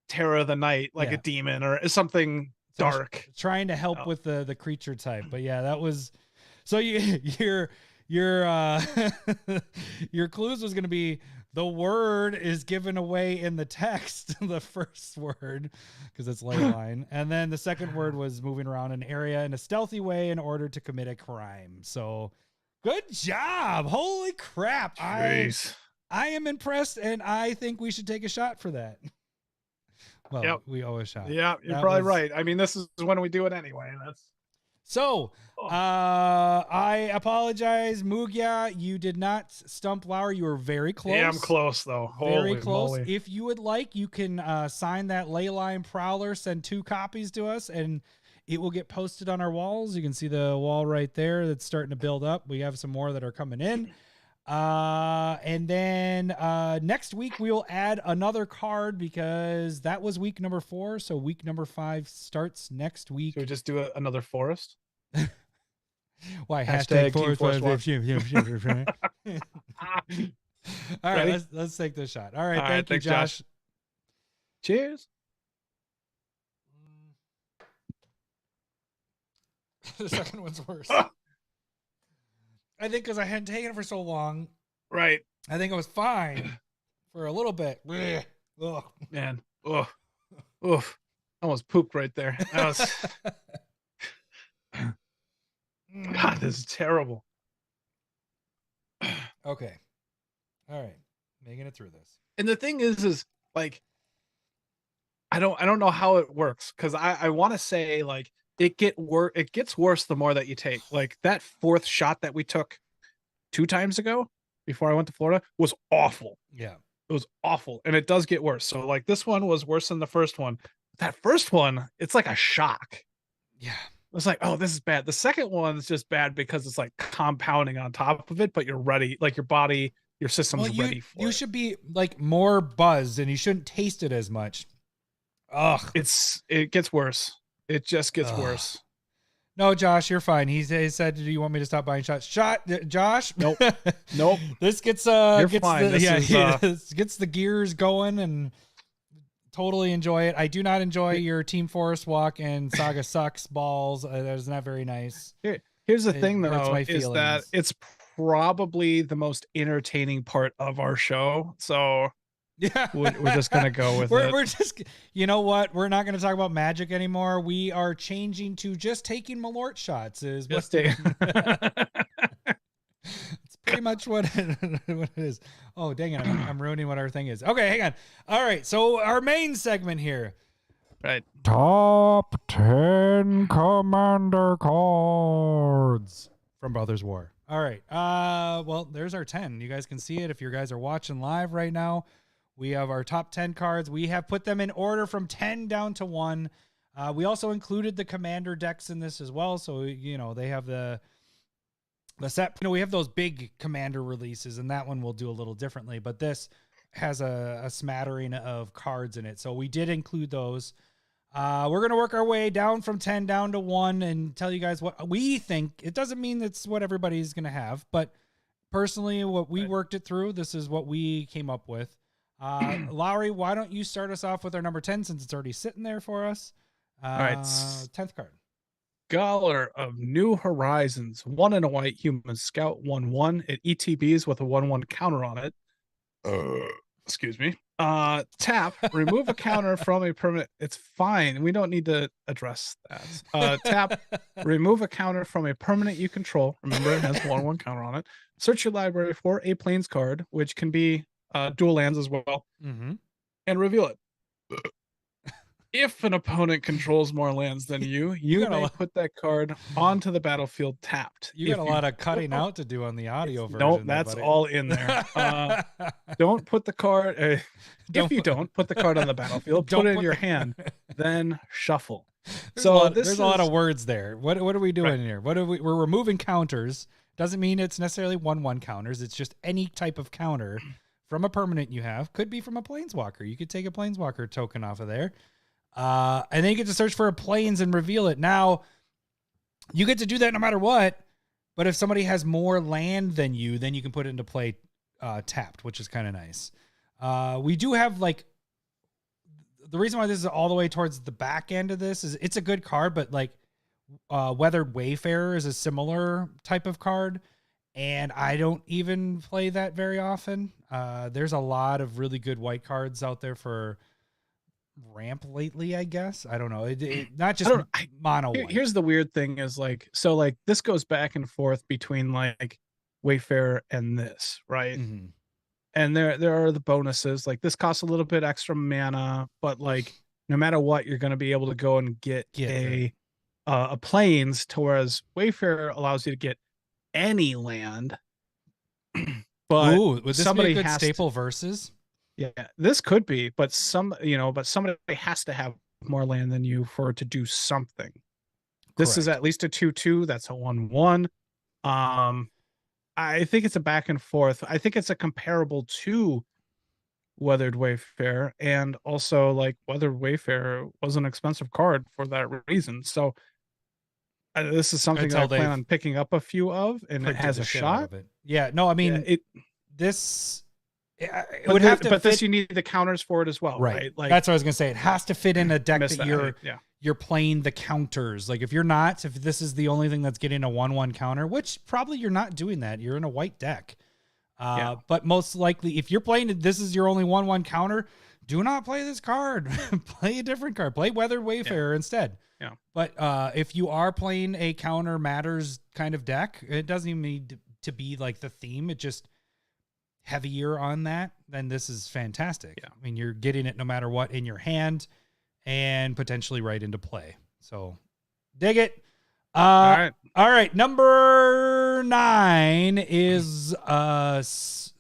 Terror of the Night, like a demon or something dark. Trying to help with the creature type, but yeah, that was. So your your clues was going to be the word is given away in the text, the first word, because it's ley line. And then the second word was moving around an area in a stealthy way in order to commit a crime. So good job. Holy crap. Jeez. I am impressed, and I think we should take a shot for that. Well, yep. We owe a shot. Yeah, you're probably right. I mean, this is when we do it anyway. So, I apologize, Mugia. You did not stump Lowery. You were very close. Yeah, I'm close, though. Very Holy close. moly. If you would like, you can sign that Leyline Prowler, send 2 copies to us, and it will get posted on our walls. You can see the wall right there that's starting to build up. We have some more that are coming in. And then next week we will add another card because that was week number 4. So week number 5 starts next week. Should we just do another forest? Why? Hashtag forest. Team All right, let's take this shot. All right, thank you, thanks, Josh. Cheers. The second one's worse. I think because I hadn't taken it for so long. Right. I think it was fine for a little bit. Ugh. Man. Ugh. Oof. Almost pooped right there. That was... God, this is terrible. Okay. All right. Making it through this. And the thing is like, I don't know how it works. Cause I want to say like, it gets worse the more that you take. Like that 4th shot that we took 2 times ago before I went to Florida was awful. Yeah. It was awful. And it does get worse. So like this one was worse than the first one. That first one, it's like a shock. Yeah. It's like, oh, this is bad. The second one is just bad because it's like compounding on top of it, but you're ready. Like your body, your system's ready for it. You should be like more buzzed and you shouldn't taste it as much. Ugh. It gets worse. It just gets worse. No, Josh, you're fine. He said, "Do you want me to stop buying shots?" Josh. Nope. Nope. This gets You're gets fine. gets the gears going and totally enjoy it. I do not enjoy your Team Forest Walk and Saga Sucks balls. That is not very nice. Here's the thing, though, is that it's probably the most entertaining part of our show. So yeah, we're just gonna go with it. We're just, you know what? We're not going to talk about Magic anymore. We are changing to just taking Malort shots. It's pretty much what it is. Oh, dang it. I'm ruining what our thing is. Okay, hang on. All right. So our main segment here. Right. Top 10 Commander cards from Brothers War. All right. Well, there's our 10. You guys can see it if you guys are watching live right now. We have our top 10 cards. We have put them in order from 10 down to 1. We also included the Commander decks in this as well. So, they have the set. We have those big Commander releases, and that one we'll do a little differently. But this has a smattering of cards in it. So we did include those. We're going to work our way down from 10 down to 1 and tell you guys what we think. It doesn't mean that's what everybody's going to have. But personally, what we worked it through, this is what we came up with. Lowery, why don't you start us off with our number 10 since it's already sitting there for us? All right. 10th card. Scholar of New Horizons, 1 and a white human scout, 1/1. It ETBs with a 1/1 counter on it. Excuse me. Tap, remove a counter from a permanent. It's fine. We don't need to address that. Tap, remove a counter from a permanent you control. Remember, it has 1/1 counter on it. Search your library for a plains card, which can be dual lands as well, and reveal it. If an opponent controls more lands than you may put that card onto the battlefield tapped. You got a lot of cutting out to do on the audio version. Nope, that's all in there. Don't put the card. If you don't put the card on the battlefield, put it in your hand, then shuffle. There's a lot of words there. What are we doing here? We're removing counters. Doesn't mean it's necessarily 1/1 counters. It's just any type of counter from a permanent you have. Could be from a planeswalker. You could take a planeswalker token off of there. And then you get to search for a plains and reveal it. Now, you get to do that no matter what, but if somebody has more land than you, then you can put it into play tapped, which is kind of nice. We do have, like, the reason why this is all the way towards the back end of this is it's a good card, but, like, Weathered Wayfarer is a similar type of card, and I don't even play that very often. There's a lot of really good white cards out there for ramp lately, I guess. I don't know. Not just mono. Here's the weird thing is this goes back and forth between like Wayfarer and this, right? And there are the bonuses. Like this costs a little bit extra mana, but like no matter what, you're going to be able to go and get a plains, to whereas Wayfarer allows you to get any land. But would this be a good staple versus? Yeah, this could be, but somebody has to have more land than you for it to do something. This is at least a 2/2. That's a 1/1. I think it's a back and forth. I think it's a comparable to Weathered Wayfarer, and also like Weathered Wayfarer was an expensive card for that reason. So this is something that I plan on picking up a few of, and it has a shot. Yeah, no, I mean this. It would have to, but this you need the counters for it as well, right? Like that's what I was gonna say. It has to fit in a deck that you're playing the counters. Like if this is the only thing that's getting a 1/1 counter, which probably you're not doing that. You're in a white deck. But most likely, if you're playing it, this is your only 1/1 counter. Do not play this card. Play a different card. Play Weathered Wayfarer instead. Yeah. But if you are playing a counter matters kind of deck, it doesn't even need to be like the theme. It just heavier on that, then this is fantastic. I mean, you're getting it no matter what in your hand and potentially right into play. So dig it. All right. Number 9 is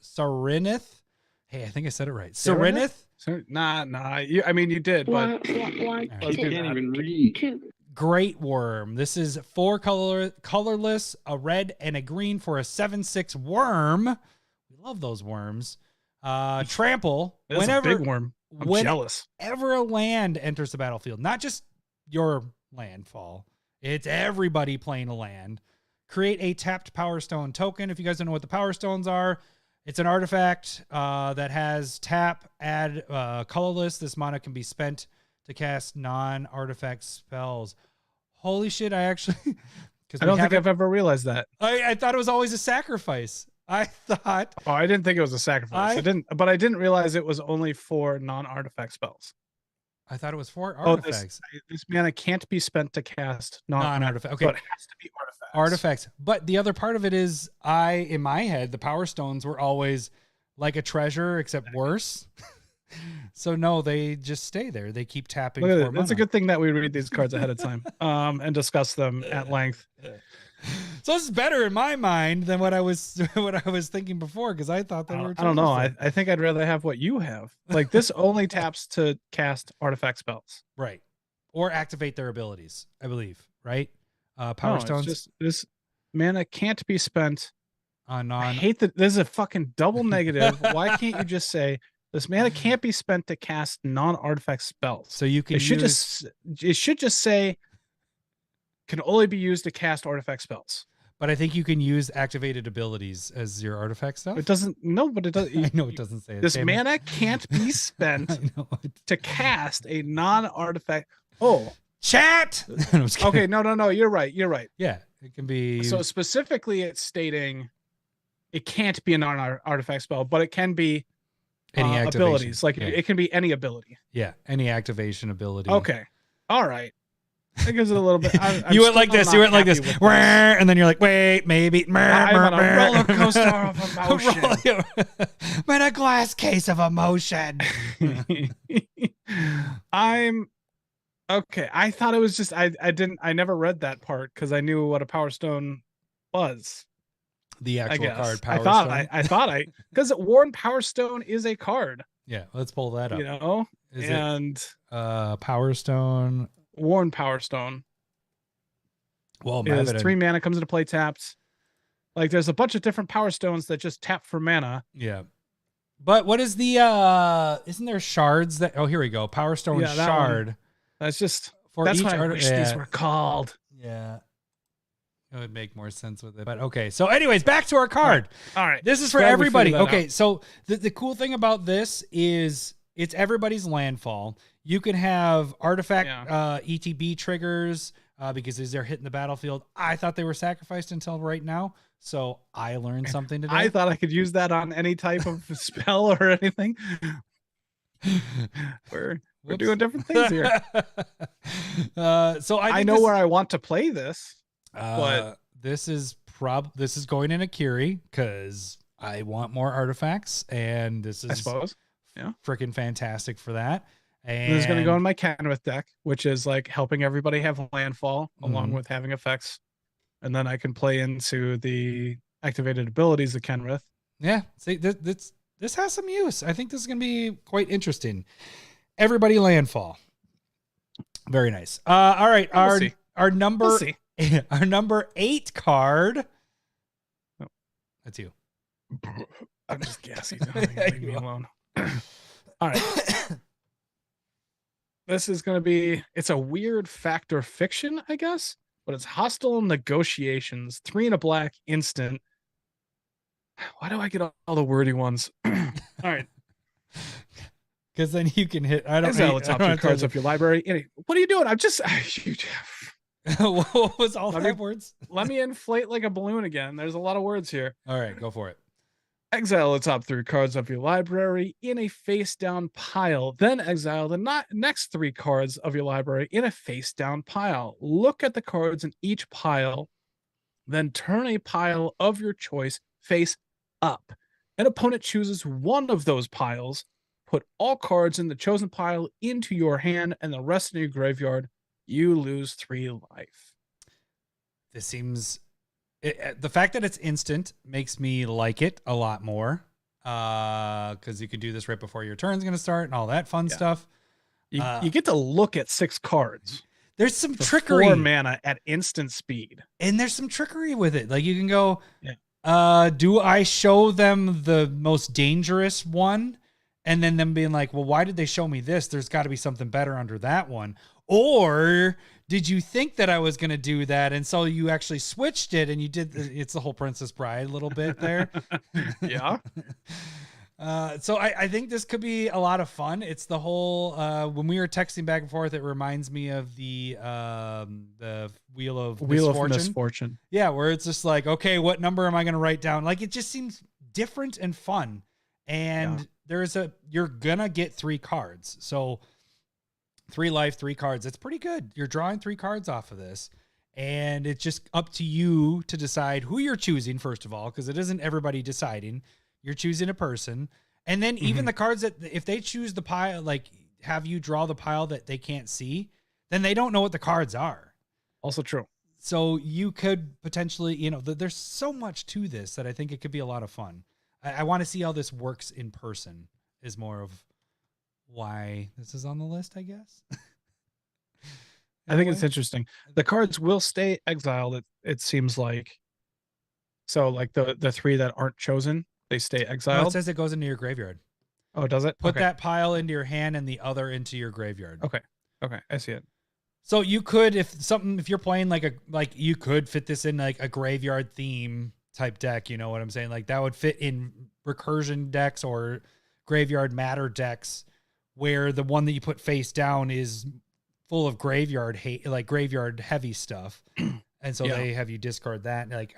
Serenith. Hey, I think I said it right. Serenith? Nah. I mean, you did, but you can't even read. Great Worm. This is 4 colorless, a red and a green for a 7/6 worm. Love those worms. Trample. That's a big worm. I'm jealous. Whenever a land enters the battlefield, not just your landfall, it's everybody playing a land. Create a tapped Power Stone token. If you guys don't know what the Power Stones are, it's an artifact that has tap, add colorless. This mana can be spent to cast non-artifact spells. Holy shit! I don't think I've ever realized that. I thought it was always a sacrifice. I thought. Oh, I didn't think it was a sacrifice. I didn't realize it was only for non-artifact spells. I thought it was for artifacts. This mana can't be spent to cast non-artifact. Okay, but it has to be artifacts. Artifacts. But the other part of it is, in my head, the Power Stones were always like a treasure, except worse. So no, they just stay there. They keep tapping. It's a good thing that we read these cards ahead of time, and discuss them at length. So this is better in my mind than what I was thinking before, because I thought they were. I don't know. I think I'd rather have what you have. Like this only taps to cast artifact spells, right? Or activate their abilities, I believe. Right? Power Stones. It's just this mana can't be spent on non. I hate that. This is a fucking double negative. Why can't you just say this mana can't be spent to cast non-artifact spells? So you can. It should just say can only be used to cast artifact spells. But I think you can use activated abilities as your artifact stuff. It doesn't. No, but it does. I know it doesn't say it. This mana can't be spent I know to cast a non-artifact. Oh, chat. okay. No. You're right. You're right. Yeah, it can be. So specifically, it's stating it can't be a non-artifact spell, but it can be any abilities. Like it can be any ability. Yeah, any activation ability. Okay. All right. That gives it a little bit. You went like this. You went like this. And then you're like, wait, maybe. I'm on a roller coaster of emotion. I'm in a glass case of emotion. I'm okay. I thought it was just I never read that part because I knew what a Power Stone was. The actual card Power Stone. I thought because Worn Power Stone is a card. Yeah, let's pull that up. You know, Power Stone. Worn Power Stone. Well, is 3 mana, comes into play tapped. Like there's a bunch of different Power Stones that just tap for mana. Yeah. But what is the isn't there shards that here we go. Power Stone shard. One. That's just for that's each what I wish these were called. Yeah. It would make more sense with it. But okay. So anyways, back to our card. All right. This is for everybody. Okay. So the cool thing about this is it's everybody's landfall. You can have artifact ETB triggers because as they're hitting the battlefield. I thought they were sacrificed until right now. So I learned something today. I thought I could use that on any type of spell or anything. We're doing different things here. So I know where I want to play this. But this is going in a Curie because I want more artifacts, and this is, I suppose, freaking fantastic for that. And this is going to go in my Canwith deck, which is like helping everybody have landfall along with having effects, and then I can play into the activated abilities of Kenrith. Yeah, see, this has some use. I think this is going to be quite interesting. Everybody landfall, very nice. All right, our number. We'll see. Our number 8 card. Oh, that's you. I'm just gassy. Leave me alone. All right. This is going to be, it's a weird fact or fiction, I guess, but it's Hostile Negotiations. 3 and a black instant. Why do I get all the wordy ones? All right. Because then you can hit. I don't know. Top 2 cards of your library. What are you doing? I'm just. What was all that words? Let me inflate like a balloon again. There's a lot of words here. All right, go for it. Exile the top 3 cards of your library in a face-down pile. Then exile the next 3 cards of your library in a face-down pile. Look at the cards in each pile. Then turn a pile of your choice face up. An opponent chooses one of those piles. Put all cards in the chosen pile into your hand and the rest in your graveyard. You lose 3 life. This seems... the fact that it's instant makes me like it a lot more. Because you could do this right before your turn's going to start and all that fun stuff. You get to look at 6 cards. There's some trickery. 4 mana at instant speed. And there's some trickery with it. Like you can go, do I show them the most dangerous one? And then them being like, well, why did they show me this? There's got to be something better under that one. Or did you think that I was going to do that? And so you actually switched it and you did. It's the whole Princess Bride a little bit there. Yeah. So I think this could be a lot of fun. It's the whole, when we were texting back and forth, it reminds me of the Wheel of Misfortune. Yeah. Where it's just like, okay, what number am I going to write down? Like, it just seems different and fun. And you're going to get 3 cards. So 3 life, 3 cards. It's pretty good. You're drawing 3 cards off of this. And it's just up to you to decide who you're choosing, first of all, because it isn't everybody deciding. You're choosing a person. And then even the cards that, if they choose the pile, like have you draw the pile that they can't see, then they don't know what the cards are. Also true. So you could potentially, there's so much to this that I think it could be a lot of fun. I want to see how this works in person is more of why this is on the list, I guess. I think it's interesting. The cards will stay exiled, it seems like. So like the 3 that aren't chosen, they stay exiled. No, it says it goes into your graveyard. Oh, does it? Put that pile into your hand and the other into your graveyard. Okay. I see it. So you could, if you're playing like you could fit this in like a graveyard theme type deck, you know what I'm saying? Like that would fit in recursion decks or graveyard matter decks where the one that you put face down is full of graveyard graveyard heavy stuff. And so they have you discard that. Like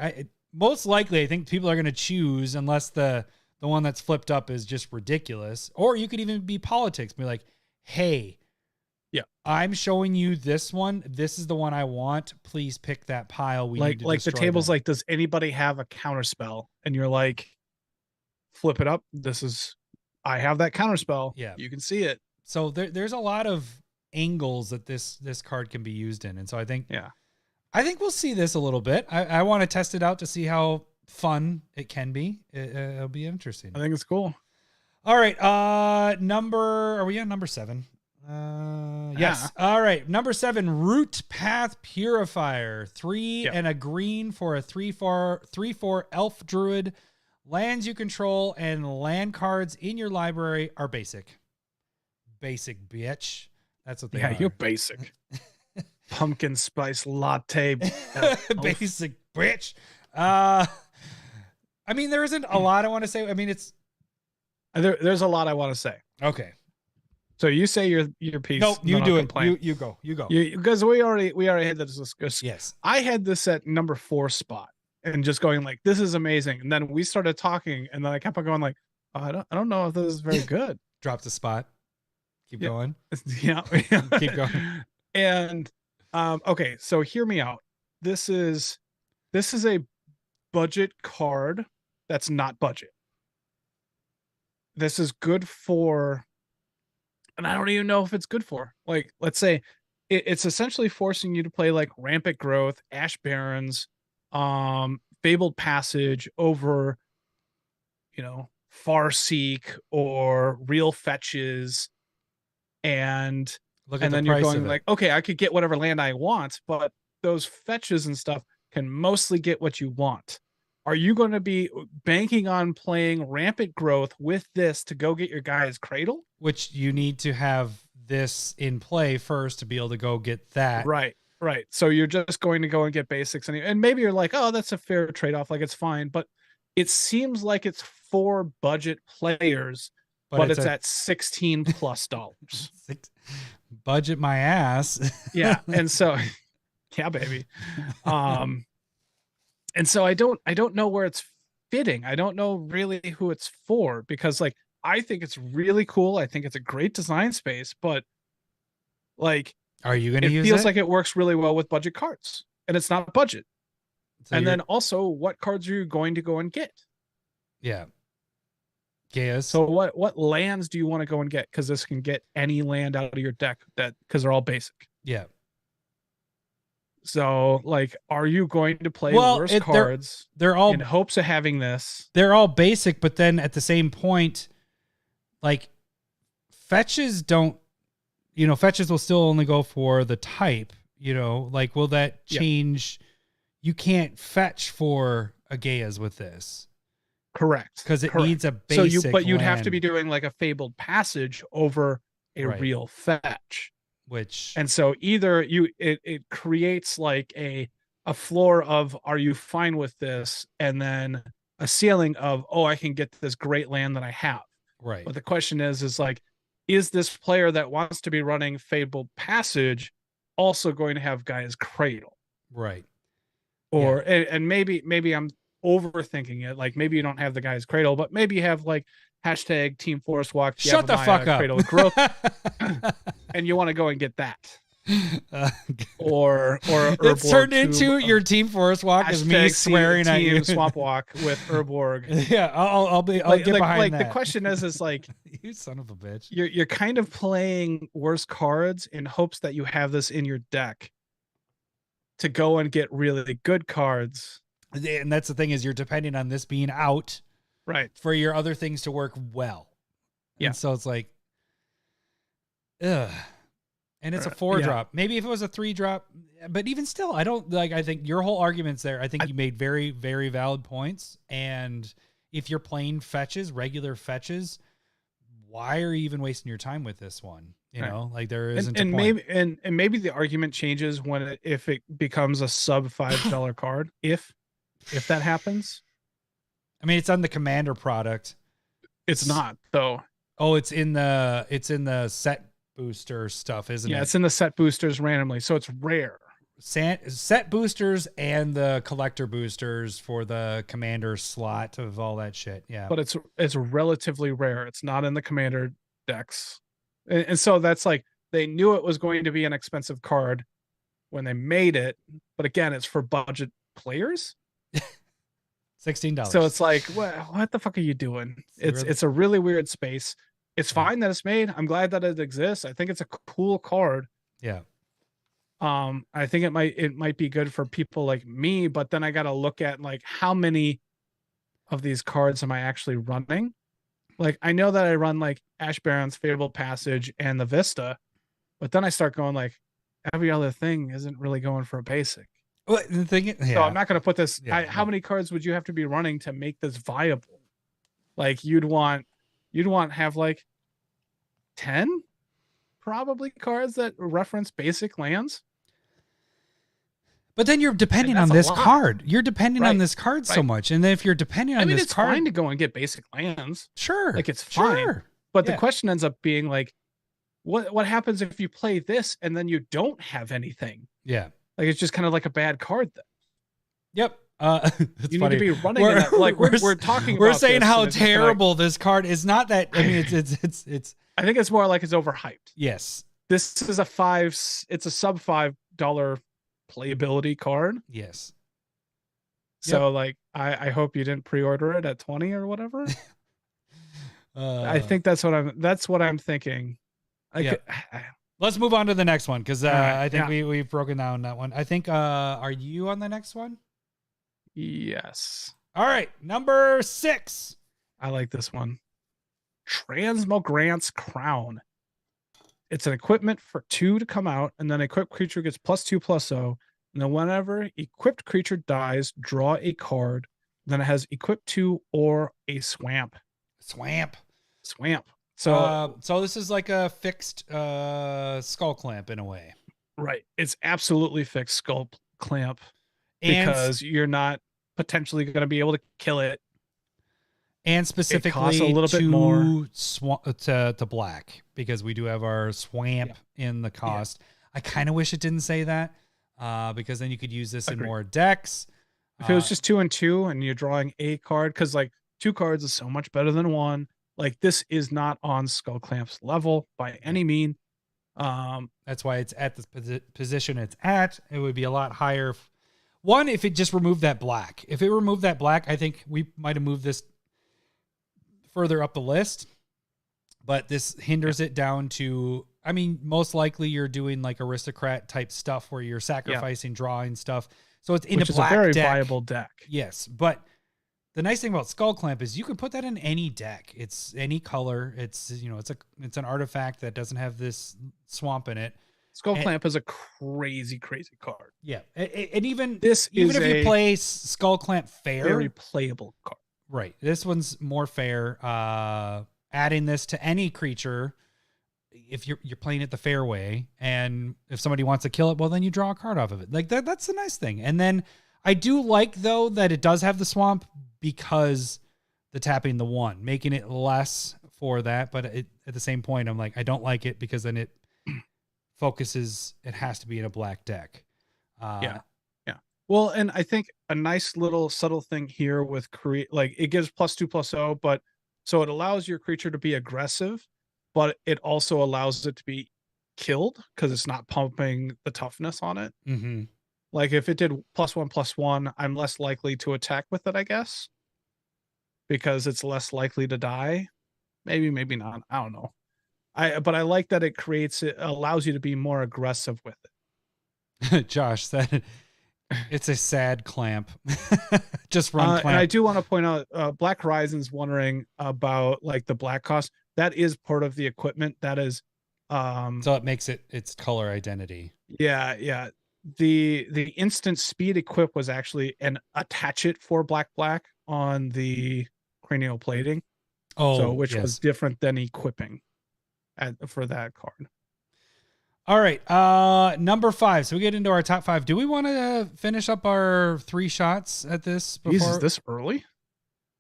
most likely I think people are going to choose, unless the one that's flipped up is just ridiculous, or you could even be politics, be like, hey, I'm showing you this one. This is the one I want. Please pick that pile. We need to like the table's them. like, does anybody have a counter spell? And you're like, flip it up. I have that counter spell. Yeah, you can see it. So there's a lot of angles that this card can be used in, and so I think we'll see this a little bit. I want to test it out to see how fun it can be. It'll be interesting. I think it's cool. All right, are we on number 7? Yes. All right. Number 7, Root Path Purifier. 3 and a green for a 3/4 elf druid. Lands you control and land cards in your library are basic. Basic, bitch. That's what they are. Yeah, you're basic. Pumpkin spice latte. Basic, bitch. I mean, there isn't a lot I want to say. I mean, there's a lot I want to say. Okay. So you say your piece. No, you do it. You go. Because we already had this discussion. Yes. I had this at number 4 spot and just going like, this is amazing. And then we started talking, and then I kept on going like, oh, I don't know if this is very good. Drop the spot. Keep going. Yeah. Keep going. And okay, so hear me out. This is a budget card that's not budget. This is good for, and I don't even know if it's good for, like, let's say it's essentially forcing you to play like Rampant Growth, Ash Barrens, Fabled Passage over, Farseek or Real Fetches, and then you're going like, okay, I could get whatever land I want, but those fetches and stuff can mostly get what you want. Are you going to be banking on playing Rampant Growth with this to go get your guy's Cradle? Which you need to have this in play first to be able to go get that. Right. So you're just going to go and get basics. And maybe you're like, oh, that's a fair trade-off. Like, it's fine. But it seems like it's for budget players, but it's at $16+. Budget my ass. Yeah. And so, yeah, baby. And so I don't know where it's fitting. I don't know really who it's for, because like, I think it's really cool. I think it's a great design space, but like, are you going to use it? It feels like it works really well with budget cards, and it's not budget. So and then also, what cards are you going to go and get? Yeah. Gaius. So what lands do you want to go and get? Because this can get any land out of your deck because they're all basic. Yeah. So, like, are you going to play worse cards? They're all in hopes of having this. They're all basic, but then at the same point, like, fetches don't. Fetches will still only go for the type. Like, will that change? Yep. You can't fetch for a Gaia's with this. Correct. Because it needs a basic. But you'd have to be doing like a Fabled Passage over a real fetch. And so either it creates like a floor of, are you fine with this? And then a ceiling of, oh, I can get this great land that I have. Right. But the question is like, is this player that wants to be running Fabled Passage also going to have Gaia's Cradle? Right. Or, and maybe I'm overthinking it. Like, maybe you don't have the Gaia's Cradle, but maybe you have like hashtag Team Forest Walk. Shut the fuck up. Cradle of Growth, and you want to go and get that. Or it's turned into your Team Forest Walk is me swearing at you. Swamp Walk with Urborg. Yeah, I'll get behind that. The question is like, you son of a bitch. You're kind of playing worse cards in hopes that you have this in your deck to go and get really good cards. And that's the thing, is you're depending on this being out, right, for your other things to work well. Yeah. And so it's like, ugh. And it's a 4-drop. Maybe if it was a 3-drop, but even still, I don't like. I think your whole argument's there. I think you made very, very valid points. And if you're playing fetches, regular fetches, why are you even wasting your time with this one? You Right. know, like there isn't and a point. maybe and maybe the argument changes when if it becomes a sub $5 card. If that happens, I mean, it's on the Commander product. it's not though. Oh, it's in the set booster stuff, isn't it? Yeah, it's in the set boosters randomly, so it's rare. Set boosters and the collector boosters for the Commander slot of all that shit. Yeah, But it's relatively rare. It's not in the Commander decks, and so that's like they knew it was going to be an expensive card when they made it, but again, it's for budget players. $16. So it's like, what the fuck are you doing? It's a really weird space. It's fine that it's made. I'm glad that it exists. I think it's a cool card. Yeah. I think it might be good for people like me, but then I got to look at like how many of these cards am I actually running? Like I know that I run like Ash Baron's Fabled Passage and the Vista, but then I start going like every other thing isn't really going for a basic. Well, the thing, yeah. So I'm not going to put this. Yeah, how many cards would you have to be running to make this viable? Like you'd want have like 10 probably cards that reference basic lands. But then you're depending on this card. You're depending on this card so much. And then if you're depending on this card, it's fine to go and get basic lands. Sure. Like it's fine. Sure. But the question ends up being like, what happens if you play this and then you don't have anything? Yeah. Like it's just kind of like a bad card then. Yep. You funny. need to be running in that. Like we're talking we're about saying this, how and it's just terrible like, this card is. Not that I mean it's I think it's more like it's overhyped. yes. This is it's a sub $5 playability card. Yes. So like I hope you didn't pre-order it at 20 or whatever. I think that's what I'm thinking. Let's move on to the next one because right, I think we've broken down that one. I think are you on the next one? Yes. All right, number 6. I like this one. Transmogrant's Crown. It's an equipment for 2 to come out, and then equipped creature gets +2/+0. And then whenever equipped creature dies, draw a card. Then it has equipped 2 or a swamp. Swamp. So this is like a fixed skull clamp in a way. Right. It's absolutely fixed skull clamp because you're not potentially going to be able to kill it. And specifically it costs a little bit more to black because we do have our swamp in the cost. I kind of wish it didn't say that because then you could use this in more decks. If it was just 2 and 2 and you're drawing a card, because like 2 cards is so much better than 1. Like this is not on Skull Clamp's level by any mean. That's why it's at the position it's at. It would be a lot higher. One, if it just removed that black. If it removed that black, I think we might have moved this further up the list. But this hinders it down to, I mean, most likely you're doing like aristocrat type stuff where you're sacrificing, drawing stuff. So it's in a black very deck. viable deck. Yes, but the nice thing about Skull Clamp is you can put that in any deck. It's any color. It's it's an artifact that doesn't have this swamp in it. Skull Clamp is a crazy card. Yeah, and even if you play Skull Clamp fair, very playable card. Right, this one's more fair. Adding this to any creature, if you're playing it the fair way, and if somebody wants to kill it, well, then you draw a card off of it. Like that's a nice thing. And then I do like though that it does have the swamp because the tapping the 1, making it less for that. But at the same point, I'm like, I don't like it because then it focuses. It has to be in a black deck. Yeah. Well, and I think a nice little subtle thing here with like it gives +2/+0, but so it allows your creature to be aggressive, but it also allows it to be killed because it's not pumping the toughness on it. Mm-hmm. Like if it did +1/+1, I'm less likely to attack with it, I guess, because it's less likely to die. Maybe not. I don't know. But I like that it allows you to be more aggressive with it. Josh said it's a sad clamp. Just run clamp. And I do want to point out, Black Horizon's wondering about like the black cost. That is part of the equipment. That is, so it makes its color identity. Yeah. The instant speed equip was actually an attach it for black on the cranial plating. Oh, which was different than equipping for that card. All right. Number 5. So we get into our top 5. Do we want to finish up our 3 shots at this before? Jesus, this early?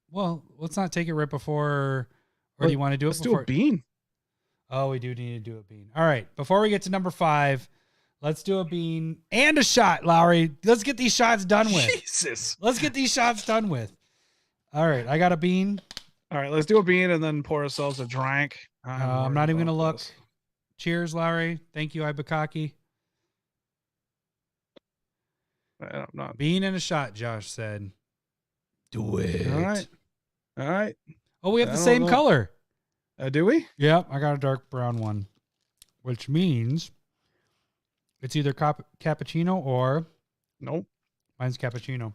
Well, let's not take it right before, or do you want to do it before? Let's do a bean. Oh, we do need to do a bean. All right. Before we get to number 5, let's do a bean and a shot, Lowery. Let's get these shots done with. Jesus. Let's get these shots done with. All right. I got a bean. All right, let's do a bean and then pour ourselves a drink. I'm not even going to look. This. Cheers, Lowery. Thank you, Ibukaki. I'm not. Bean and a shot, Josh said. Do it. All right. All right. Oh, we have the same color. Do we? Yep, I got a dark brown one, which means it's either cappuccino or... Nope. Mine's cappuccino.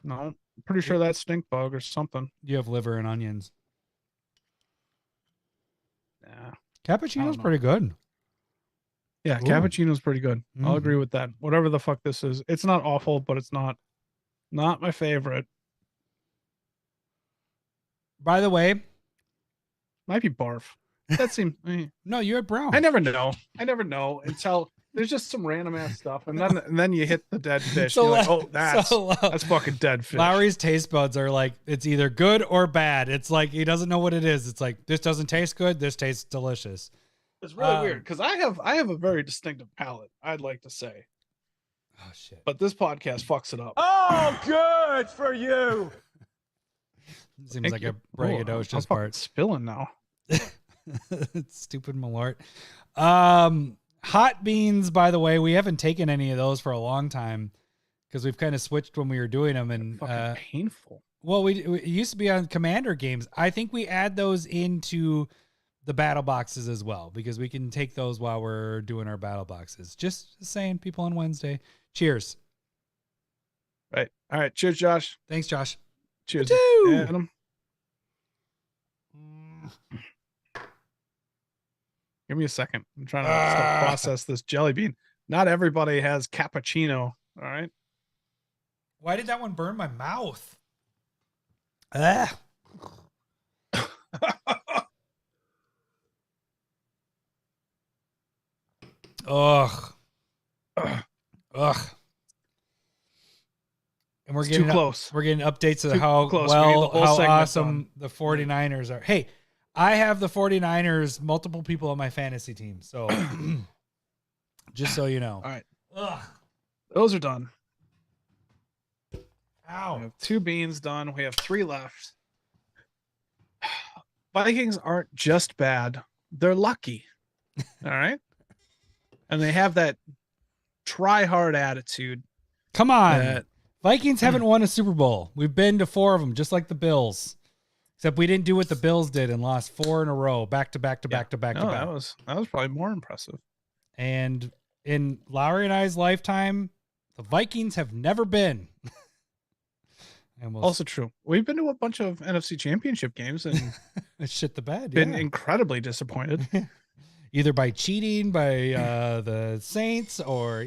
No, I'm pretty sure that's stink bug or something. You have liver and onions. Yeah. Cappuccino's pretty good. Yeah, Ooh. cappuccino's pretty good. Mm. I'll agree with that. Whatever the fuck this is. It's not awful, but it's not my favorite. By the way, might be barf. That seems no, you had brown. I never know until there's just some random ass stuff, and then you hit the dead fish. So, you're like, oh, that's fucking dead fish. Lowery's taste buds are like, it's either good or bad. It's like he doesn't know what it is. It's like, this doesn't taste good. This tastes delicious. It's really weird because I have a very distinctive palate, I'd like to say. Oh shit! But this podcast fucks it up. Oh, good for you. Seems Thank like you. a braggadocious part. Spilling now. Stupid malort. Hot beans, by the way, we haven't taken any of those for a long time because we've kind of switched when we were doing them, and fucking painful. Well, it used to be on Commander games. I think we add those into the battle boxes as well because we can take those while we're doing our battle boxes. Just saying, people on Wednesday. Cheers. Right. All right. Cheers, Josh. Thanks, Josh. Cheers, Woo-hoo! Adam. Give me a second. I'm trying to process this jelly bean. Not everybody has cappuccino. All right. Why did that one burn my mouth? Ah. Ugh. Ugh. And we're getting too close. We're getting updates of Too how close. well, how awesome done. the 49ers are. Hey, I have the 49ers, multiple people on my fantasy team. So just so you know. All right. Ugh. Those are done. Ow. We have 2 beans done. We have 3 left. Vikings aren't just bad. They're lucky. All right. And they have that try hard attitude. Come on. Vikings haven't won a Super Bowl. We've been to 4 of them, just like the Bills. Except we didn't do what the Bills did and lost 4 in a row, back to back to back to back to back. That was probably more impressive. And in Lowery and I's lifetime, the Vikings have never been. And also true. We've been to a bunch of NFC Championship games and shit the bed. Been incredibly disappointed. Either by cheating by the Saints or,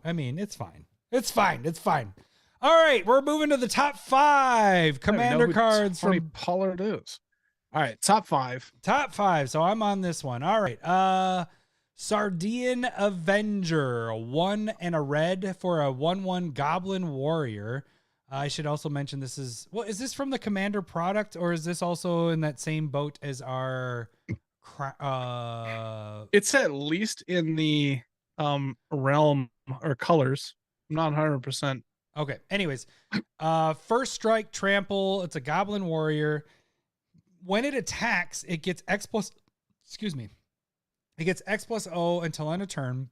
I mean, it's fine. It's fine. It's fine. All right, we're moving to the top 5 commander cards from Pollard is. All right, top 5. Top 5. So I'm on this one. All right. Sardian Avenger, 1 and a red for a 1/1 Goblin Warrior. I should also mention this is this from the Commander product or is this also in that same boat as our it's at least in the realm or colors. I'm not 100%. Okay. Anyways, first strike trample. It's a Goblin Warrior. When it attacks, it gets X plus. Excuse me. It gets X plus O until end of turn.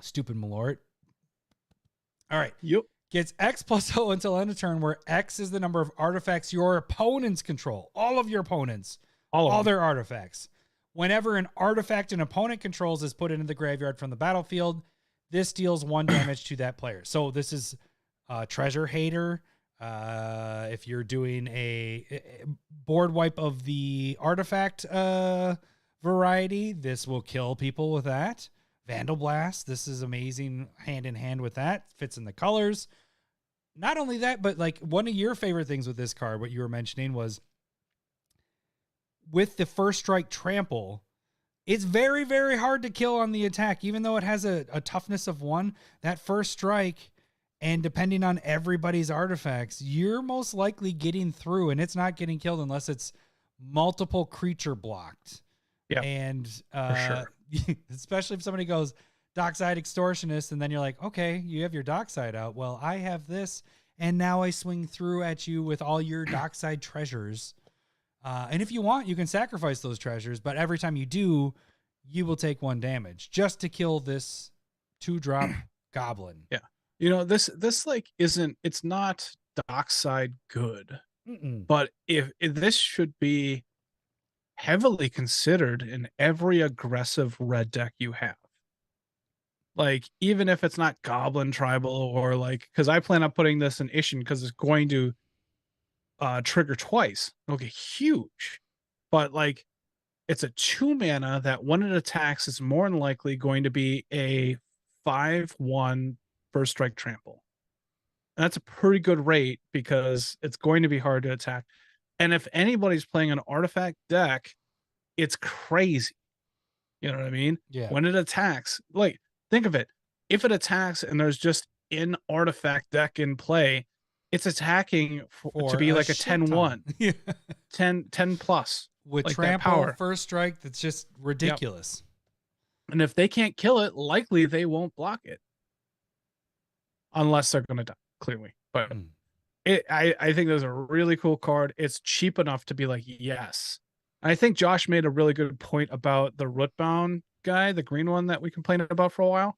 Stupid Malort. All right. Yep. Gets X plus O until end of turn, where X is the number of artifacts your opponents control. All of your opponents. All their artifacts. Whenever an artifact an opponent controls is put into the graveyard from the battlefield, this deals 1 damage to that player. So this is Treasure Hater. If you're doing a board wipe of the artifact variety, this will kill people with that. Vandal Blast. This is amazing hand in hand with that. Fits in the colors. Not only that, but like one of your favorite things with this card, what you were mentioning was with the first strike trample, It's very, very hard to kill on the attack, even though it has a toughness of 1. That first strike, and depending on everybody's artifacts, you're most likely getting through, and it's not getting killed unless it's multiple creature blocked. Yeah, and for sure. Especially if somebody goes Dockside Extortionist, and then you're like, okay, you have your Dockside out. Well, I have this, and now I swing through at you with all your Dockside treasures. And if you want, you can sacrifice those treasures, but every time you do, you will take 1 damage just to kill this 2-drop goblin. Yeah. You know, this like it's not Dockside good, but if this should be heavily considered in every aggressive red deck you have. Like, even if it's not Goblin Tribal or like, because I plan on putting this in Isshin because it's going to trigger twice. Okay, huge. But like, it's a 2 mana that when it attacks is more than likely going to be a 5/1 first strike trample. And that's a pretty good rate because it's going to be hard to attack. And if anybody's playing an artifact deck, it's crazy. You know what I mean? Yeah. When it attacks, like, think of it. If it attacks and there's just an artifact deck in play, it's attacking to be like a 10/1. Yeah. 10 plus. With like trample first strike, that's just ridiculous. Yep. And if they can't kill it, likely they won't block it. Unless they're going to die, clearly. But I think there's a really cool card. It's cheap enough to be like, yes. And I think Josh made a really good point about the Rootbound guy, the green one that we complained about for a while.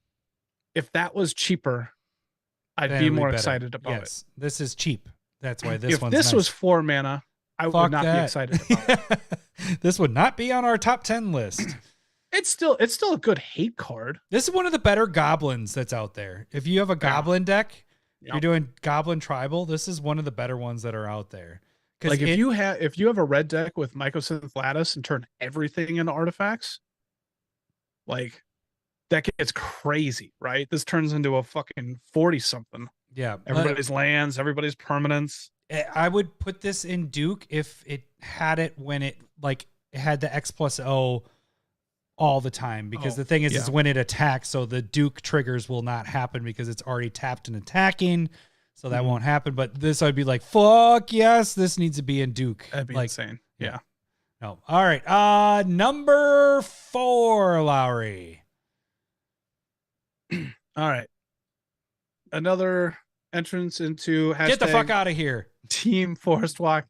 If that was cheaper, I'd be more excited about it. This is cheap. That's why this one's If this nice. was 4 mana, I would not be excited about it. This would not be on our top 10 list. It's still a good hate card. This is one of the better goblins that's out there. If you have a goblin deck, you're doing Goblin Tribal, this is one of the better ones that are out there. Like if you have a red deck with Mycosynth Lattice and turn everything into artifacts, like that gets crazy, right? This turns into a fucking 40 something. Yeah. Everybody's lands, everybody's permanents. I would put this in Duke if it had it when it had the X+O all the time, because the thing is when it attacks, so the Duke triggers will not happen because it's already tapped and attacking, so that won't happen. But this, I'd be like, fuck yes, this needs to be in Duke. That'd be insane. Yeah. No. All right. Number 4, Lowery. All right. Another entrance into Get the fuck out of here. Team Forest Walk.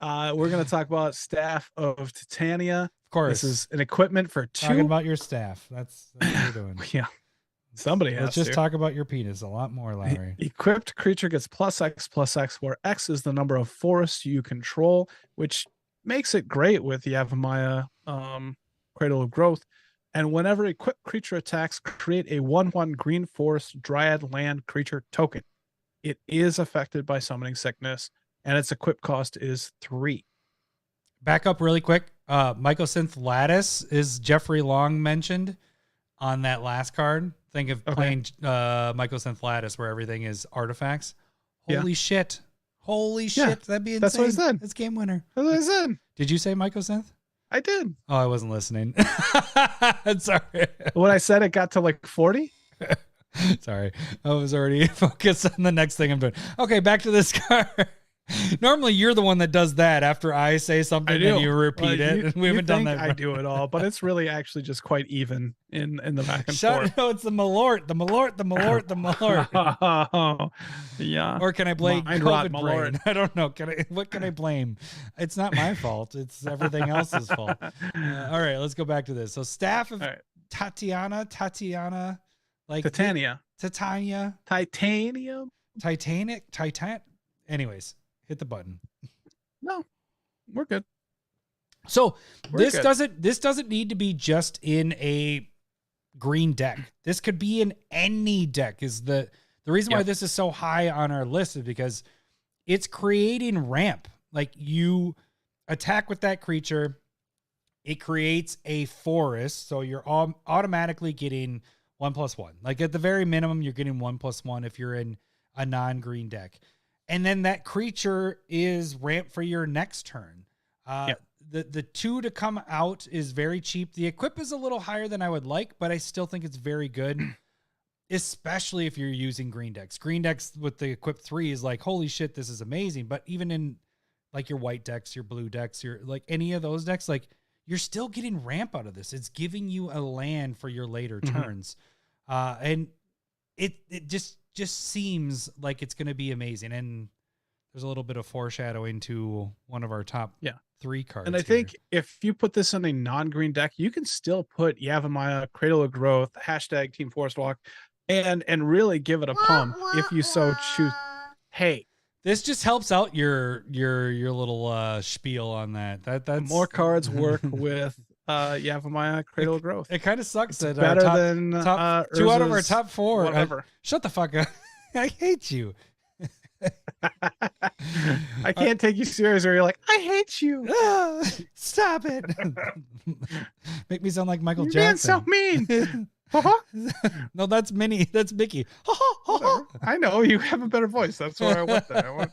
We're going to talk about Staff of Titania. Of course. This is an equipment for 2. Talking about your staff. That's what we're doing. Yeah. Somebody has Let's just talk about your penis a lot more, Lowery. Equipped creature gets +X/+X, where X is the number of forests you control, which makes it great with Yavimaya, Cradle of Growth. And whenever equipped creature attacks, create a 1/1 green forest dryad land creature token. It is affected by summoning sickness, and its equip cost is 3. Back up really quick. Mycosynth Lattice is Jeffrey Long mentioned on that last card. Think of playing Mycosynth Lattice where everything is artifacts. Holy shit. Holy shit. That'd be insane. That's what I said. It's game winner. That's what I said. Did you say Mycosynth? I did. Oh, I wasn't listening. Sorry. When I said it got to like 40? Sorry. I was already focused on the next thing I'm doing. Okay, back to this card. Normally, you're the one that does that after I say something and you repeat it. And we haven't done that. I do it all, but it's really actually just quite even in the back and forth. No, it's the Malort. Oh, yeah. Or can I blame Malort? brain? I don't know. What can I blame? It's not my fault. It's everything else's fault. All right, let's go back to this. So Staff of Titania, like Titanium. Titanic. Anyways, hit the button. No, we're good. So this doesn't need to be just in a green deck. This could be in any deck. Is the reason why this is so high on our list is because it's creating ramp. Like, you attack with that creature, it creates a forest, so you're automatically getting 1/1. Like, at the very minimum, you're getting 1/1 if you're in a non-green deck. And then that creature is ramp for your next turn. the 2 to come out is very cheap. The equip is a little higher than I would like, but I still think it's very good, especially if you're using green decks. Green decks with the equip 3 is like, holy shit, this is amazing. But even in like your white decks, your blue decks, your like any of those decks, like you're still getting ramp out of this. It's giving you a land for your later turns. And it just seems like it's going to be amazing. And there's a little bit of foreshadowing to one of our top 3 cards. And I think if you put this in a non-green deck, you can still put Yavimaya, Cradle of Growth, hashtag Team Forest Walk, and really give it a pump if you so choose. Hey, this just helps out your little spiel on that. That's more cards work with Yavimaya, Cradle of Growth. It kind of sucks that better top, than top 2 out of our top 4. Whatever. Shut the fuck up. I hate you. I can't take you serious, or you're like, I hate you. Stop it. Make me sound like Michael You're Jackson. being so mean. No, that's Minnie. That's Mickey. I know you have a better voice. That's why I went there.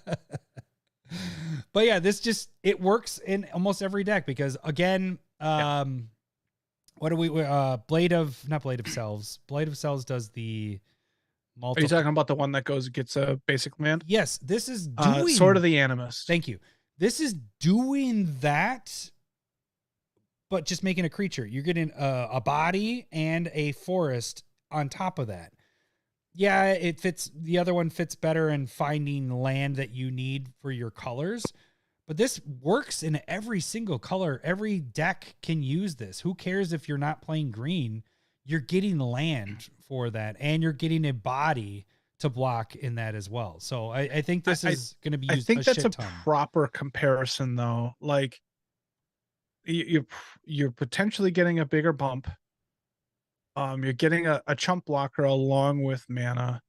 But yeah, it works in almost every deck because again, what do we Blade of Selves. Blade of Selves does the multiple. Are you talking about the one that gets a basic man? Yes, this is doing Sword of the Animus. Thank you. This is doing that, but just making a creature. You're getting a body and a forest on top of that. Yeah, it fits. The other one fits better in finding land that you need for your colors. But this works in every single color. Every deck can use this. Who cares if you're not playing green? You're getting land for that, and you're getting a body to block in that as well. So I think this is going to be used. I think that's a ton. proper comparison, though. Like you're potentially getting a bigger bump. You're getting a chump blocker along with mana,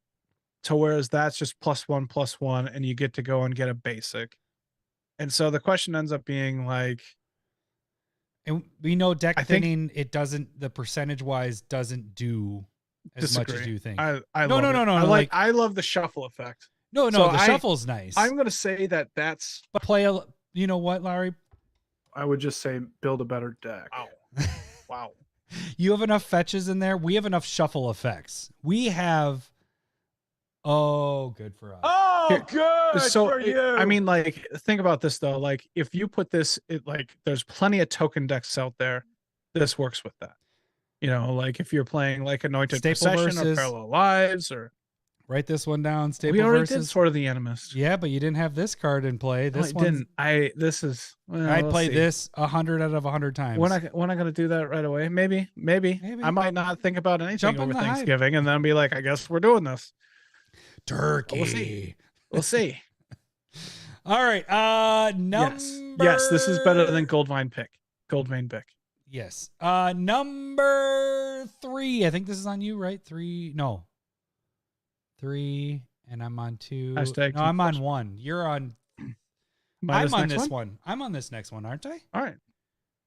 to whereas that's just +1/+1, and you get to go and get a basic. And so the question ends up being like, and we know deck thinning, it doesn't, the percentage wise doesn't do as much as you think. I no, I love the shuffle effect. No, So the shuffle's nice. I'm gonna say that's but you know what, Lowery? I would just say build a better deck. Wow. You have enough fetches in there. We have enough shuffle effects. We have. Oh, good for us. Oh, good for you. I mean, like, think about this though. Like, if you put this, there's plenty of token decks out there. This works with that. You know, like if you're playing like Anointed Procession or Parallel Lives, or write this one down. Staple we already versus did Sword of the Animus. Yeah, but you didn't have this card in play. This one didn't. I play this 100 out of 100 times. We're not gonna do that right away. Maybe. I might not think about anything over Thanksgiving, and then be like, I guess we're doing this. Turkey. We'll see. All right. Yes, this is better than Goldvein Pick. Yes. Number 3. I think this is on you, right? 3. No. 3, and I'm on 2. No, I'm on 1. You're on. I'm on this one. I'm on this next one, aren't I? All right.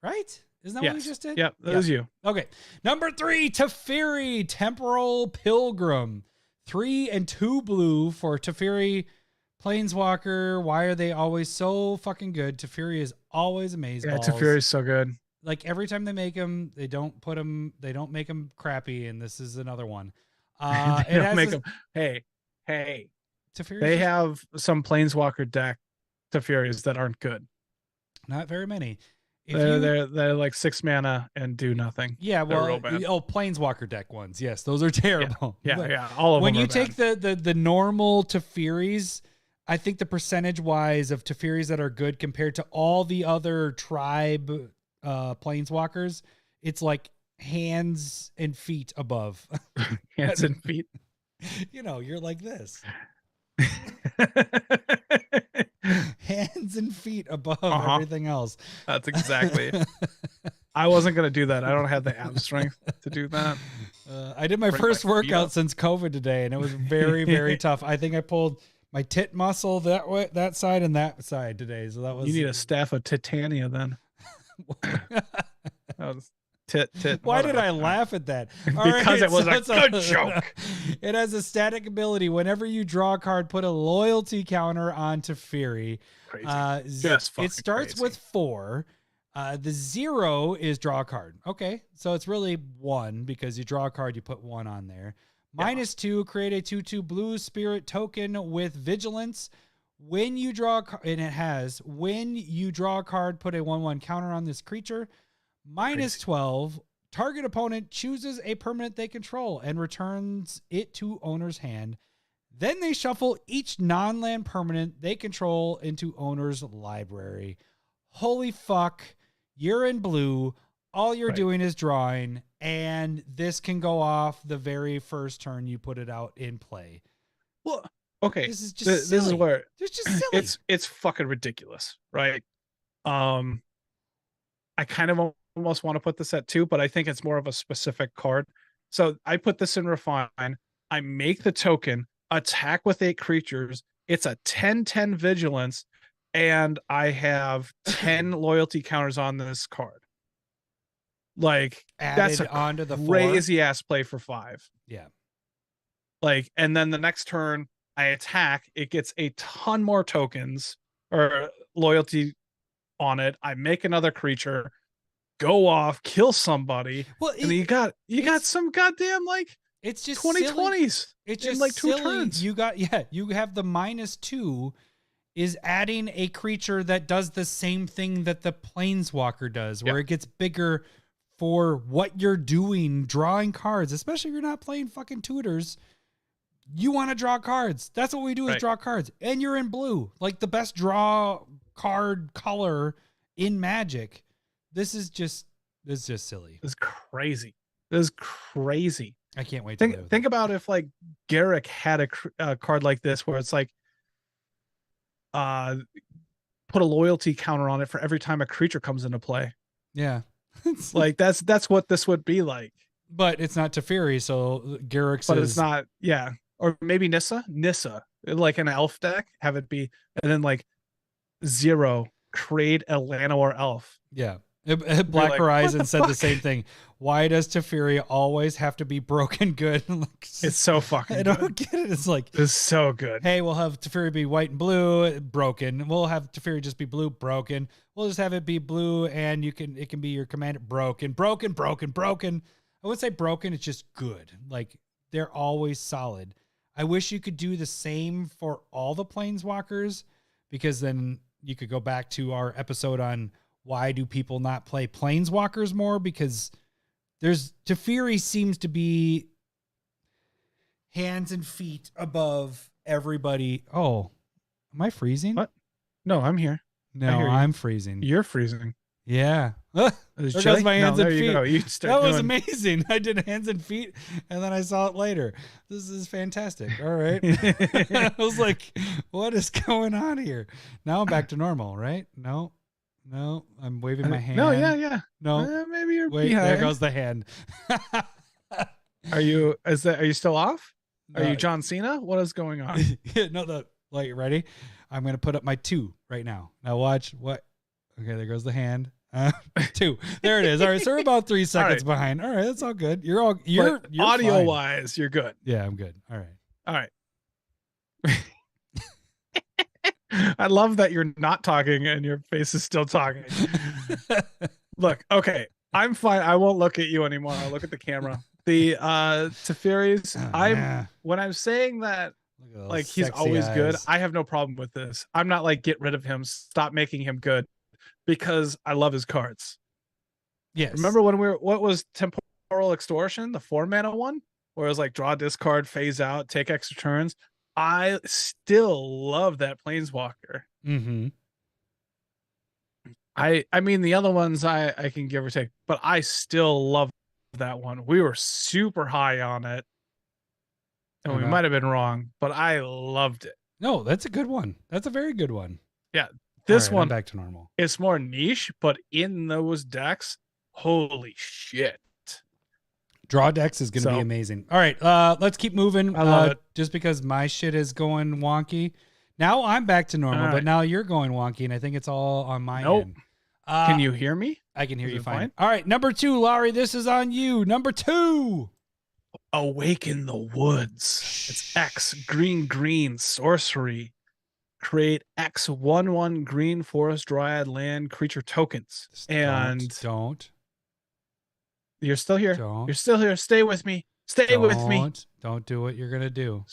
Right? Isn't that what we just did? Yep, that was you. Okay. Number 3, Teferi, Temporal Pilgrim. 3 and 2 blue for Teferi Planeswalker. Why are they always so fucking good? Teferi is always amazing. Yeah, Teferi is so good. Like every time they make them, they don't make them crappy, and this is another one. Hey. Teferi, they have some Planeswalker deck Teferis that aren't good. Not very many. They're like 6 mana and do nothing. Yeah, well, Planeswalker deck ones. Yes, those are terrible. Yeah. All of them. When you take the normal Teferis, I think the percentage wise of Teferis that are good compared to all the other tribe Planeswalkers, it's like hands and feet above. Hands and feet. You know, you're like this. Hands and feet above everything else. That's exactly. I wasn't gonna do that. I don't have the ab strength to do that. I did my first workout since COVID today, and it was very, very tough. I think I pulled my tit muscle that side and that side today. So that was. You need a staff of Titania then. That was tit. Why did I laugh at that? Because it was a good joke. It has a static ability. Whenever you draw a card, put a loyalty counter on Teferi. Crazy. It starts with 4. The 0 is draw a card. Okay, so it's really 1 because you draw a card, you put 1 on there. -2, create a 2/2 blue spirit token with vigilance. When you draw a card, and it has, when you draw a card, put a 1/1 counter on this creature. -12, target opponent chooses a permanent they control and returns it to owner's hand. Then they shuffle each non-land permanent they control into owner's library. Holy fuck. You're in blue. All you're doing is drawing, and this can go off the very first turn you put it out in play. Well, okay. This is just this is where it's just silly. It's fucking ridiculous, right? I kind of almost want to put this at 2, but I think it's more of a specific card. So I put this in refine. I make the token, attack with 8 creatures. It's a 10/10 vigilance, and I have 10 loyalty counters on this card. Like, that's a onto the crazy ass play for 5. Yeah. Like, and then the next turn I attack, it gets a ton more tokens or loyalty on it. I make another creature, go off, kill somebody. Well, and you got some goddamn like it's just 2020s. It's just in like silly. 2 turns. You have the -2 is adding a creature that does the same thing that the Planeswalker does, where it gets bigger for what you're doing, drawing cards, especially if you're not playing fucking tutors. You want to draw cards. That's what we do is draw cards. And you're in blue, like the best draw card color in Magic. This is just silly. This is crazy. This is crazy. I can't wait to think about if like Garrick had a card like this where it's like put a loyalty counter on it for every time a creature comes into play. Yeah. Like that's what this would be like. But it's not Teferi, so Garrick's But it's not, or maybe Nissa, like an elf deck, have it be, and then like 0, create a Llanowar elf. Yeah. Black Horizon said the same thing. Why does Teferi always have to be broken good? It's so fucking good. I don't get it. It's like, it's so good. Hey, we'll have Teferi be white and blue, broken. We'll have Teferi just be blue, broken. We'll just have it be blue, and it can be your commander, broken. I wouldn't say broken, it's just good. Like, they're always solid. I wish you could do the same for all the Planeswalkers, because then you could go back to our episode on why do people not play Planeswalkers more? Because Teferi seems to be hands and feet above everybody. Oh, am I freezing? What? No, I'm here. No, I'm freezing. You're freezing. Yeah. There goes my hands and feet. That was amazing. I did hands and feet, and then I saw it later. This is fantastic. All right. I was like, what is going on here? Now I'm back to normal, right? No, I'm waving my hand. No, yeah. No, maybe you're wait. behind. There goes the hand. Are you still off? No. Are you John Cena? What is going on? Ready? I'm going to put up my 2 right now. Now watch what. Okay, there goes the hand. 2. There it is. All right, so we're about 3 seconds behind. All right, that's all good. You're audio fine. wise, you're good. Yeah, I'm good. All right. I love that you're not talking and your face is still talking. Look, okay, I'm fine. I won't look at you anymore. I'll look at the camera. The Teferi's, when I'm saying that, like, he's always good, I have no problem with this. I'm not like, get rid of him, stop making him good, because I love his cards. Yes. Remember when what was Temporal Extortion, the 4-mana one, where it was like draw, discard, phase out, take extra turns? I still love that Planeswalker. Mm-hmm. I mean, the other ones I can give or take, but I still love that one. We were super high on it, and we might have been wrong, but I loved it. No, that's a good one. That's a very good one. Yeah, this one, I'm back to normal. It's more niche, but in those decks, holy shit. Draw decks is going to be amazing. All right, let's keep moving. I love it. Just because my shit is going wonky. Now I'm back to normal, but now you're going wonky, and I think it's all on my end. Can you hear me? I can hear you fine. All right, number 2, Lowery, this is on you. Number 2. Awaken the Woods. It's X, green, sorcery. create X/1/1 green forest dryad land creature tokens. Don't. You're still here. Don't. You're still here. Stay with me. Stay with me. Don't do what you're gonna do.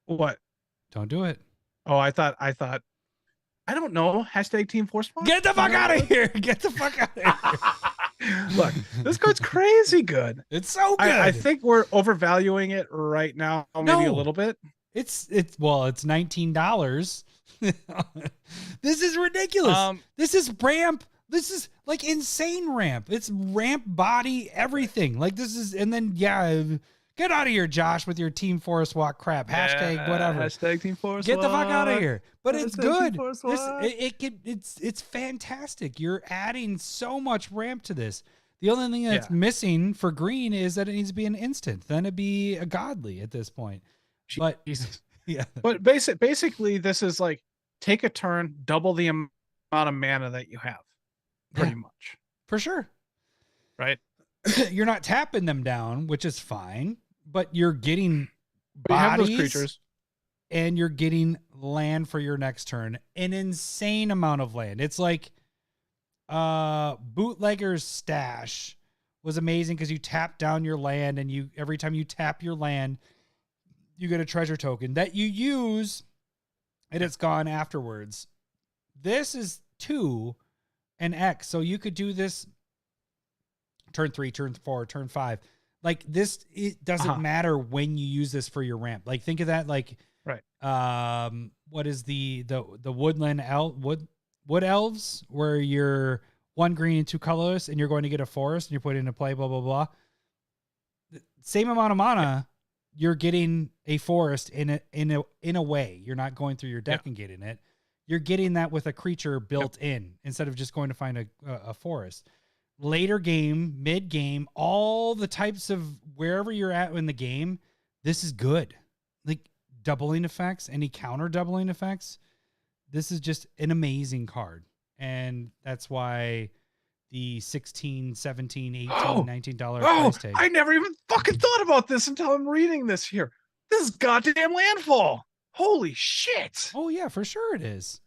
What? Don't do it. Oh, I thought. I don't know. Hashtag Team Force. Get the fuck out of here. Get the fuck out of here. Look, this card's crazy good. It's so good. I think we're overvaluing it right now, maybe a little bit. It's $19. This is ridiculous. This is ramp. This is like insane ramp. It's ramp body everything. Like this is, and then get out of here, Josh, with your Team Forest Walk crap. Hashtag whatever. Hashtag Team Forest Get the fuck out of here. But Hashtag it's good. Team Forest Walk. It's fantastic. You're adding so much ramp to this. The only thing that's missing for green is that it needs to be an instant. Then it'd be a godly at this point. But Jesus. yeah. But basically, this is like take a turn, double the amount of mana that you have, pretty much. For sure. Right. You're not tapping them down, which is fine, but you're getting you have bodies those creatures, and you're getting land for your next turn. An insane amount of land. It's like Bootlegger's Stash was amazing because you tap down your land, and every time you tap your land, you get a treasure token that you use, and it's gone afterwards. This is 2 and X, so you could do this turn 3, turn 4, turn 5. Like this, it doesn't matter when you use this for your ramp. Like think of that like what is the woodland wood elves, where you're 1 green and 2 colorless and you're going to get a forest and you put it into play, blah blah blah. Same amount of mana, you're getting a forest in a way. You're not going through your deck and getting it. You're getting that with a creature built in instead of just going to find a forest. Later game, mid game, all the types of wherever you're at in the game, this is good. Like doubling effects, any counter doubling effects. This is just an amazing card. And that's why the $16, $17, $18, $19 price tag. I never even fucking thought about this until I'm reading this here. This is goddamn landfall. Holy shit. Oh yeah, for sure it is.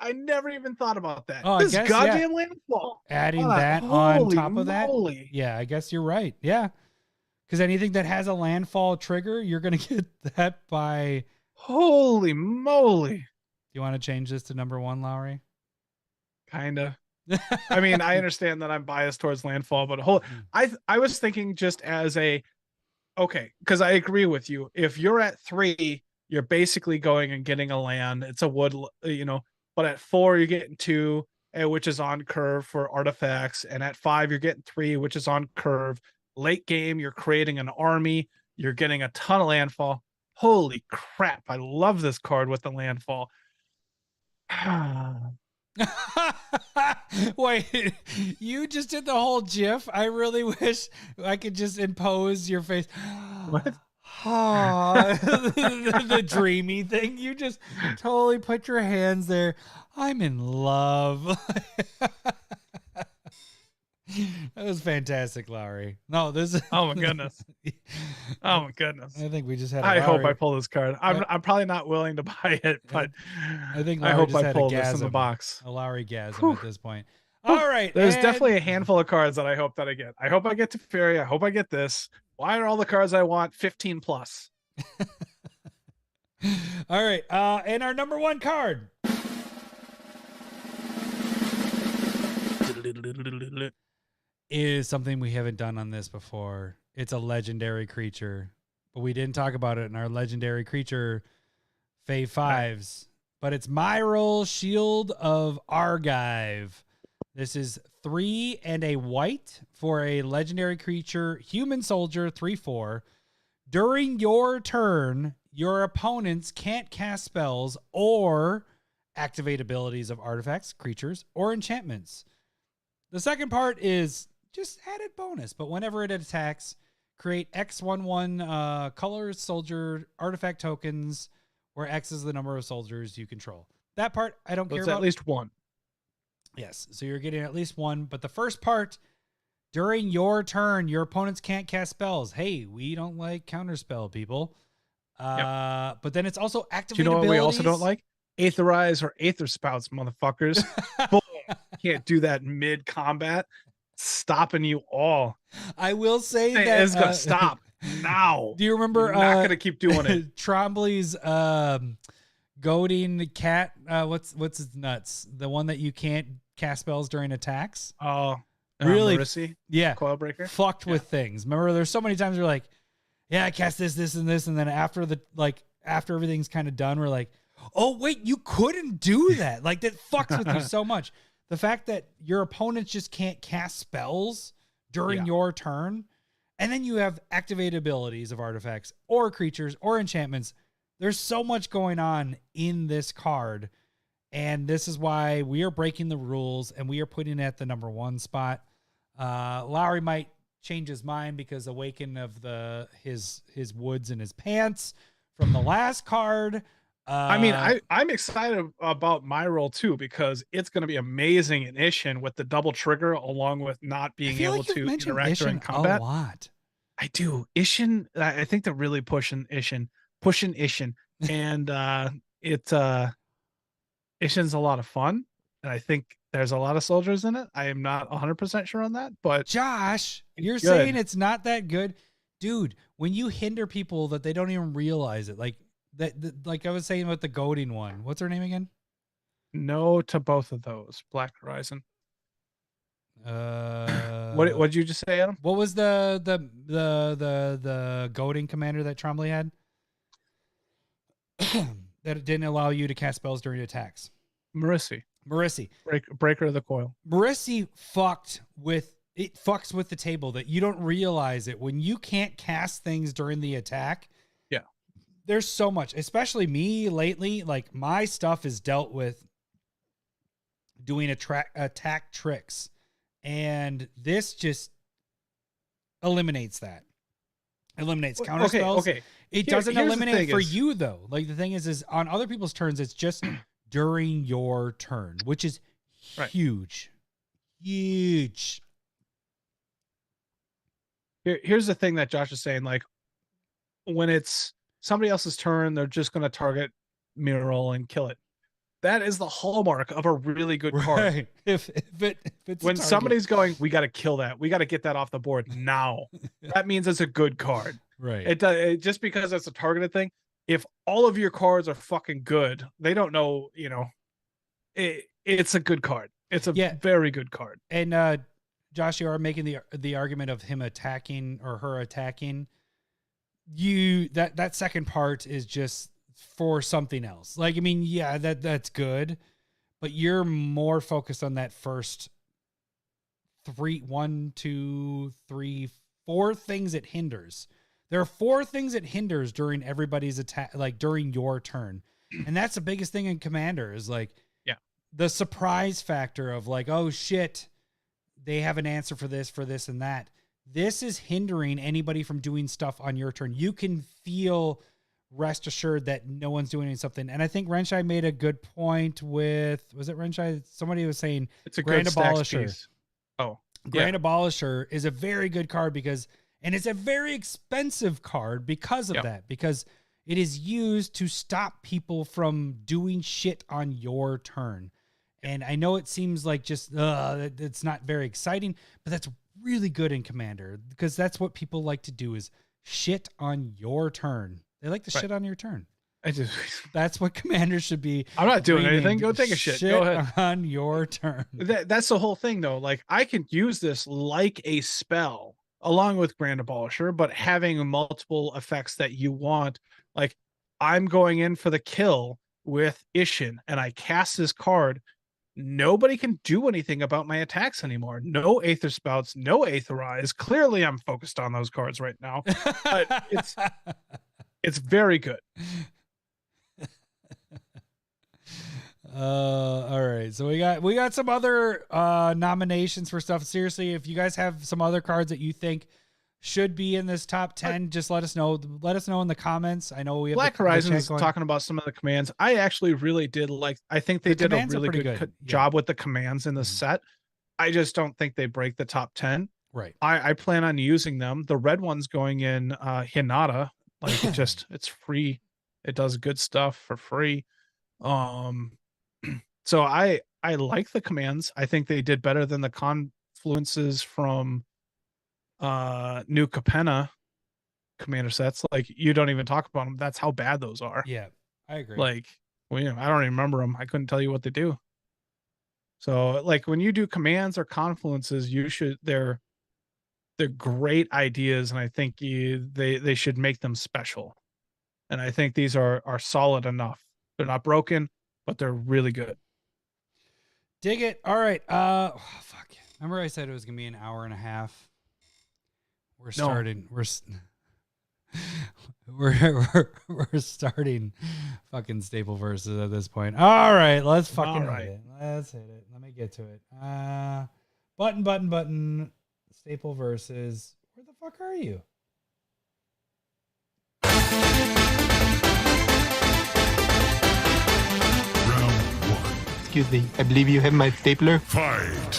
I never even thought about that. Oh, this goddamn landfall. Adding that on top of that. Yeah, I guess you're right. Yeah. Because anything that has a landfall trigger, you're going to get that by... Holy moly. Do you want to change this to number 1, Lowery? Kinda. I mean, I understand that I'm biased towards landfall, but I was thinking just as because I agree with you. If you're at 3, you're basically going and getting a land. It's a wood, but at 4, you're getting 2, which is on curve for artifacts. And at 5, you're getting 3, which is on curve. Late game, you're creating an army. You're getting a ton of landfall. Holy crap. I love this card with the landfall. Wait, you just did the whole GIF. I really wish I could just impose your face. What? The dreamy thing. You just totally put your hands there. I'm in love. That was fantastic, Lowery. No, this is... Oh my goodness. Oh my goodness. I think we just had I hope I pull this card. I'm probably not willing to buy it, but I think I hope I pull this in the box. A Lowery gasm at this point. All right. There's definitely a handful of cards that I hope that I get. I hope I get to Fairy. I hope I get this. Why are all the cards I want 15 plus? All right. And our number 1 card is something we haven't done on this before. It's a legendary creature, but we didn't talk about it in our legendary creature Fave 5s. But it's Myral, Shield of Argive. This is 3 and a white for a legendary creature, human soldier, 3/4. During your turn, your opponents can't cast spells or activate abilities of artifacts, creatures, or enchantments. The second part is just added bonus, but whenever it attacks, create X/1/1 colors, soldier, artifact tokens, where X is the number of soldiers you control. That part I don't care about. At least 1. Yes, so you're getting at least 1, but the first part, during your turn, your opponents can't cast spells. Hey, we don't like counterspell, people. But then it's also activated abilities. Do you know what we also don't like? Aetherize or Aether Spouts, motherfuckers. Boom. Can't do that mid combat. Stopping you all. I will say that it's gonna stop now. Do you remember? You're not gonna keep doing it. Trombley's goading cat. What's his nuts? The one that you can't cast spells during attacks. Oh, really? Mercy? Yeah, Coil Breaker. Fucked with things. Remember, there's so many times you're like, yeah, I cast this, this, and this, and then after after everything's kind of done, we're like, oh wait, you couldn't do that. Like that fucks with you so much. The fact that your opponents just can't cast spells during your turn, and then you have activated abilities of artifacts or creatures or enchantments. There's so much going on in this card, and this is why we are breaking the rules and we are putting it at the number 1 spot. Lowery might change his mind because Awaken of his woods in his pants from the last card. I mean, I'm excited about my role too, because it's going to be amazing in Ishin with the double trigger, along with not being able to interact during combat. A lot. I do. Ishin, I think they're really pushing Ishin, and Ishin's a lot of fun, and I think there's a lot of soldiers in it. I am not 100% sure on that, but Josh, you're saying it's not that good, dude. When you hinder people that they don't even realize it, like I was saying with the goading one. What's her name again? No to both of those. Black Horizon. What did you just say, Adam? What was the goading commander that Trombley had? That it didn't allow you to cast spells during attacks. Mercy. Breaker of the Coil. Mercy fucks with the table that you don't realize it. When you can't cast things during the attack, there's so much, especially me lately. Like my stuff is dealt with doing attack tricks, and this just eliminates that. Eliminates counter spells. Okay. It doesn't eliminate for you though. Like the thing is on other people's turns, it's just during your turn, which is huge. Huge. Here's the thing that Josh is saying. Like when it's somebody else's turn, they're just going to target Mural and kill it. That is the hallmark of a really good card. Right. If it's when somebody's going, we got to kill that. We got to get that off the board now. That means it's a good card. Right. It just because it's a targeted thing. If all of your cards are fucking good, they don't know, it's a good card. It's a very good card. And Josh, you are making the argument of him attacking or her attacking. That second part is just for something else. Like, I mean, yeah, that's good, but you're more focused on that first 4 things it hinders. There are 4 things it hinders during everybody's attack, like during your turn. And that's the biggest thing in Commander is like, the surprise factor of like, oh shit, they have an answer for this, and that. This is hindering anybody from doing stuff on your turn. You can feel rest assured that no one's doing something. And I think Renshai made a good point with, was it Renshai? Somebody was saying it's a Grand good Abolisher. Piece. Oh, Grand Abolisher is a very good card and it's a very expensive card because of that, because it is used to stop people from doing shit on your turn. And I know it seems like just, it's not very exciting, but that's really good in Commander because that's what people like to do is shit on your turn. They like to shit on your turn. That's what Commander should be. I'm not doing anything. Go take a shit. Go ahead. On your turn. That's the whole thing though. Like I can use this like a spell along with Grand Abolisher, but having multiple effects that you want. Like I'm going in for the kill with Ishin and I cast this card. Nobody can do anything about my attacks anymore. No Aether Spouts, no Aetherize. Clearly I'm focused on those cards right now. But it's very good. All right. So we got some other nominations for stuff. Seriously, if you guys have some other cards that you think should be in this top 10, just let us know. Let us know in the comments. I know we have Black Horizon is talking about some of the commands. I actually really did like. I think they did a really good job with the commands in the set. I just don't think they break the top 10. Right. I plan on using them. The red one's going in Hinata. Like it's free. It does good stuff for free. So I like the commands. I think they did better than the confluences from New Capenna commander sets. Like, you don't even talk about them. That's how bad those are. Yeah, I agree. Like, well, I don't even remember them. I couldn't tell you what they do. So like when you do commands or confluences, they're great ideas, and I think they should make them special. And I think these are solid enough. They're not broken, but they're really good. Dig it. All right. Fuck. Remember I said it was gonna be an hour and a half. We're starting. We're starting fucking staple verses at this point. All right, let's fucking hit it. Let's hit it. Let me get to it. Button. Staple verses. Where the fuck are you? Round 1. Excuse me, I believe you have my stapler. Fight.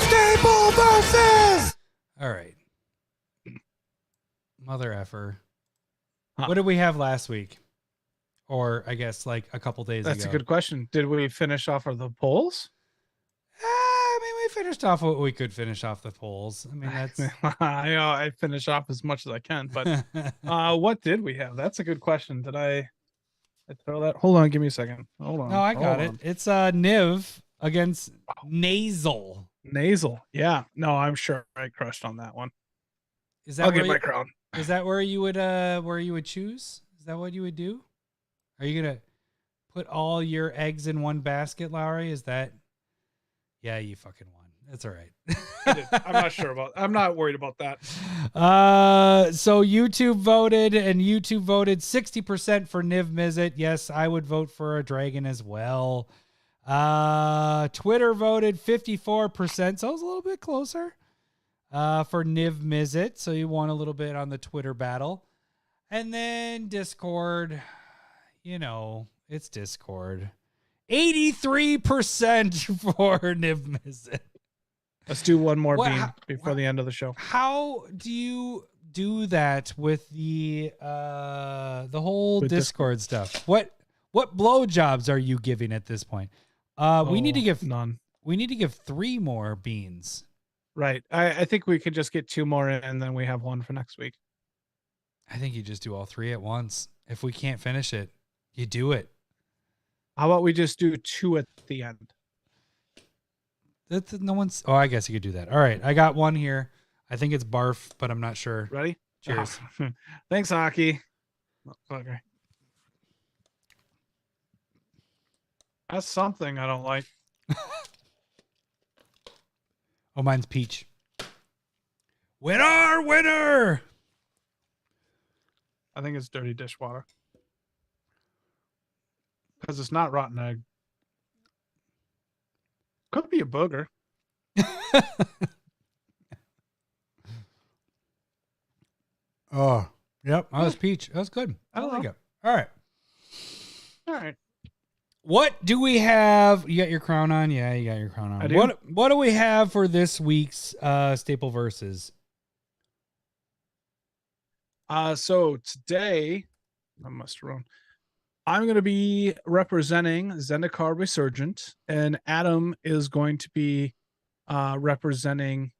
Staple versus. All right. Mother effer. What did we have last week? Or I guess like a couple days ago. That's a good question. Did we finish off of the polls? I mean, we finished off what we could finish off the polls. I mean, that's I finish off as much as I can, but what did we have? That's a good question. Did I throw that? Hold on, give me a second. Hold on. No, I got it. It's Niv against Nasal. Nasal. Yeah. No, I'm sure I crushed on that one. Is that I'll get my crown. Is that where you would choose? Is that what you would do? Are you gonna put all your eggs in one basket, Lowery? Is that? Yeah, you fucking won. That's all right. I'm not worried about that. So YouTube voted, and YouTube voted 60% for Niv Mizzet. Yes, I would vote for a dragon as well. Twitter voted 54%, so it was a little bit closer for Niv Mizzet. So you won a little bit on the Twitter battle. And then Discord, it's Discord. 83% for Niv Mizzet. Let's do one more bean before the end of the show. How do you do that with the whole Discord stuff? What blowjobs are you giving at this point? We need to give none. We need to give 3 more beans. Right. I think we could just get 2 more in, and then we have 1 for next week. I think you just do all 3 at once. If we can't finish it, you do it. How about we just do 2 at the end? That's no one's. Oh, I guess you could do that. All right, I got 1 here. I think it's barf, but I'm not sure. Ready? Cheers. Thanks, Hockey. Okay. That's something I don't like. Oh, mine's peach. Winner! I think it's dirty dishwater. Because it's not rotten egg. Could be a booger. Oh, yep. That was peach. That was good. I like it. All right. What do we have? You got your crown on? Yeah, you got your crown on. I do. What do we have for this week's Staple Versus? So today, I must run. I'm going to be representing Zendikar Resurgent, and Adam is going to be representing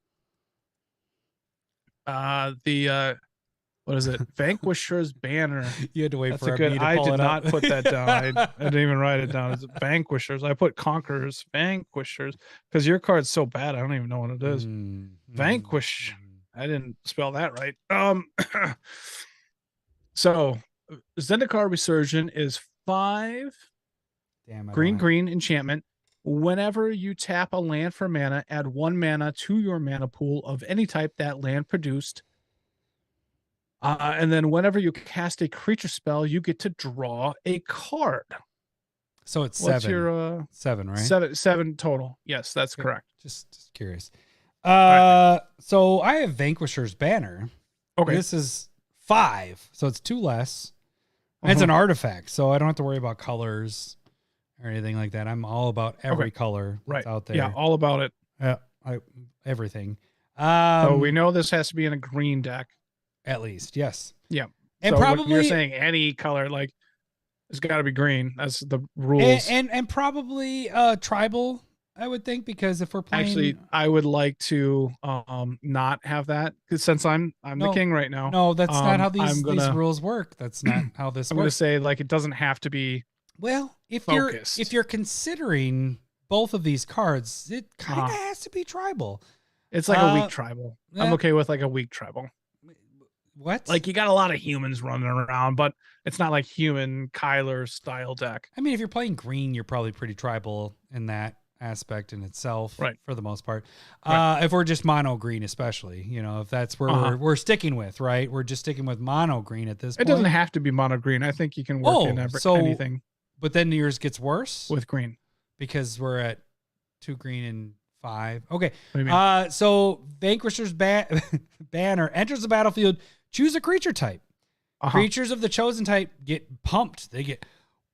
what is it? Vanquisher's banner. You had to wait That's for a good. me to I pull did it not up. put that down. I didn't even write it down. It's Vanquishers. I put Conquerors, Vanquishers, because your card's so bad. I don't even know what it is. Vanquish. I didn't spell that right. So Zendikar Resurgent is 5 green enchantment. Whenever you tap a land for mana, add 1 mana to your mana pool of any type that land produced. And then whenever you cast a creature spell, you get to draw a card. So it's 7. What's your 7, right? 7 total. Yes, that's correct. Just curious. So I have Vanquisher's banner. Okay. This is 5, so it's 2 less. And it's an artifact, so I don't have to worry about colors or anything like that. I'm all about every color that's out there. Yeah, all about it. Yeah, everything. So we know this has to be in a green deck. At least, yes. Yeah. And so probably when you're saying any color, like it's got to be green. That's the rules. And probably tribal, I would think, because if we're playing, Actually, I would like to not have that, because since I'm the king right now. No, that's not how these rules work. That's not how this I'm works. gonna say, like, it doesn't have to be. Well, if focused. you're considering both of these cards, it kind of has to be tribal. It's like a weak tribal. Yeah. I'm okay with like a weak tribal. What? Like, you got a lot of humans running around, but it's not like human Kyler style deck. I mean, if you're playing green, you're probably pretty tribal in that aspect in itself, right? For the most part. Right. If we're just mono green, especially, if that's where we're sticking with, right? We're just sticking with mono green at this point. It doesn't have to be mono green. I think you can work in anything. But then yours gets worse with green because we're at 2 green and 5. Okay. What do you mean? So Vanquisher's banner enters the battlefield. Choose a creature type. Creatures of the chosen type get pumped. They get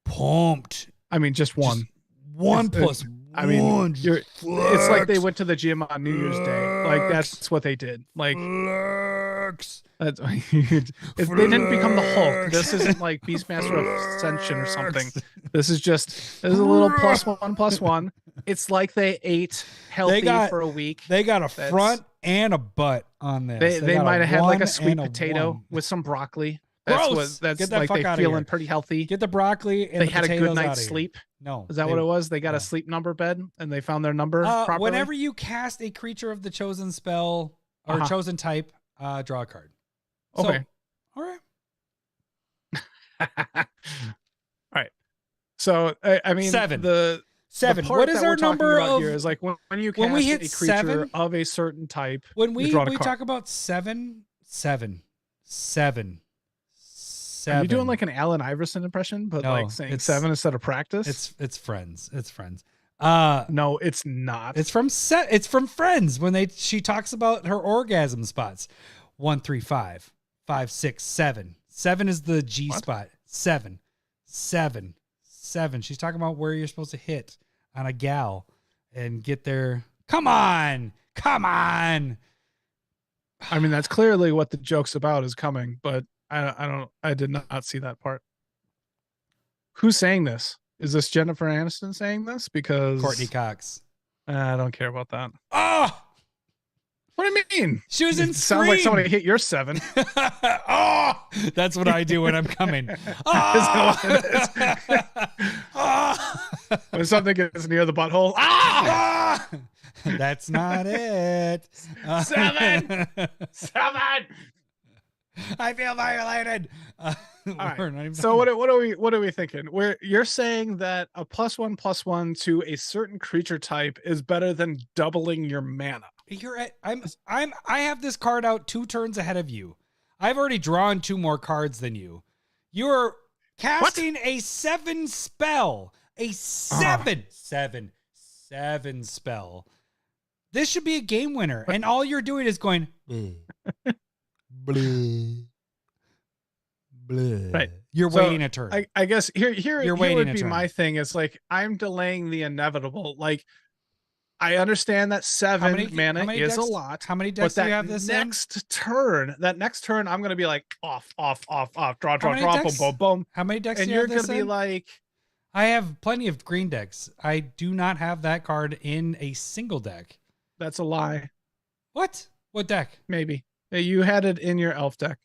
pumped. I mean, just one. Just one plus I mean, one. it's like they went to the gym on New Year's Day. Like, that's what they did. Like, that's, they didn't become the Hulk. This isn't like Beastmaster of Ascension or something. This is a little +1/+1. It's like they ate healthy for a week. They got a front and a butt on this. They might have had like a sweet potato with some broccoli. That's Get that like fuck they outta feeling here. pretty healthy. Get the broccoli and they the had a good potatoes night's outta here. sleep. No. Is that what it was? They got a sleep number bed and they found their number properly? Whenever you cast a creature of the chosen spell or chosen type, draw a card. Okay. All right. All right. So, I mean, 7. The 7. part What is that our we're talking number about of here is like when you cast when we hit a creature 7 of a certain type, when we you draw a card. talk about 7. Are you doing like an Allen Iverson impression, but like saying 7 instead of practice? It's Friends. It's Friends. No, it's not. It's from Friends when she talks about her orgasm spots. 1, 3, 5, 5, 6, 7. 7 is the G spot. 7. She's talking about where you're supposed to hit on a gal and get there. Come on. I mean, that's clearly what the joke's about, is coming, but I did not see that part. Who's saying this? Is this Jennifer Aniston saying this? Because Courtney Cox. I don't care about that. Oh, what do you mean? She was in Sounds like somebody hit your 7. Oh, that's what I do when I'm coming. When something gets near the butthole. That's not it. 7. I feel violated. All right. So what are we thinking? You're saying that a +1/+1 to a certain creature type is better than doubling your mana. I have this card out 2 turns ahead of you. I've already drawn 2 more cards than you. You're casting a 7 spell. A 7 spell. This should be a game winner. And all you're doing is going bleh. Right. You're waiting a turn. I guess here would be turn. my thing. It's like, I'm delaying the inevitable. Like, I understand that 7 mana is a lot. How many decks do you have this next turn? That next turn, I'm gonna be like off, draw, boom, boom. How many decks and do you have you're this gonna be in? like, I have plenty of green decks. I do not have that card in a single deck. that's a lie. What? What deck? Maybe you had it in your elf deck.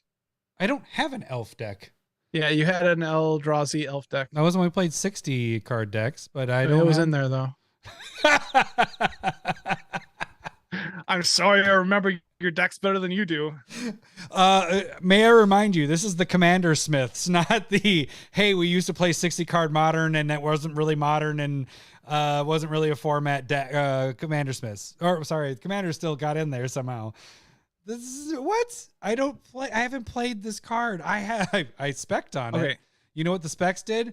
I don't have an elf deck. Yeah, you had an Eldrazi elf deck. I was only played 60 card decks, but I don't. It was in there though. I'm sorry, I remember your decks better than you do. May I remind you, this is the CommanderSmiths, not the, hey, we used to play 60 card modern and that wasn't really modern and wasn't really a format deck. CommanderSmiths. Or sorry, Commander still got in there somehow. This is what? I haven't played this card. I spec'd on it. You know what the specs did?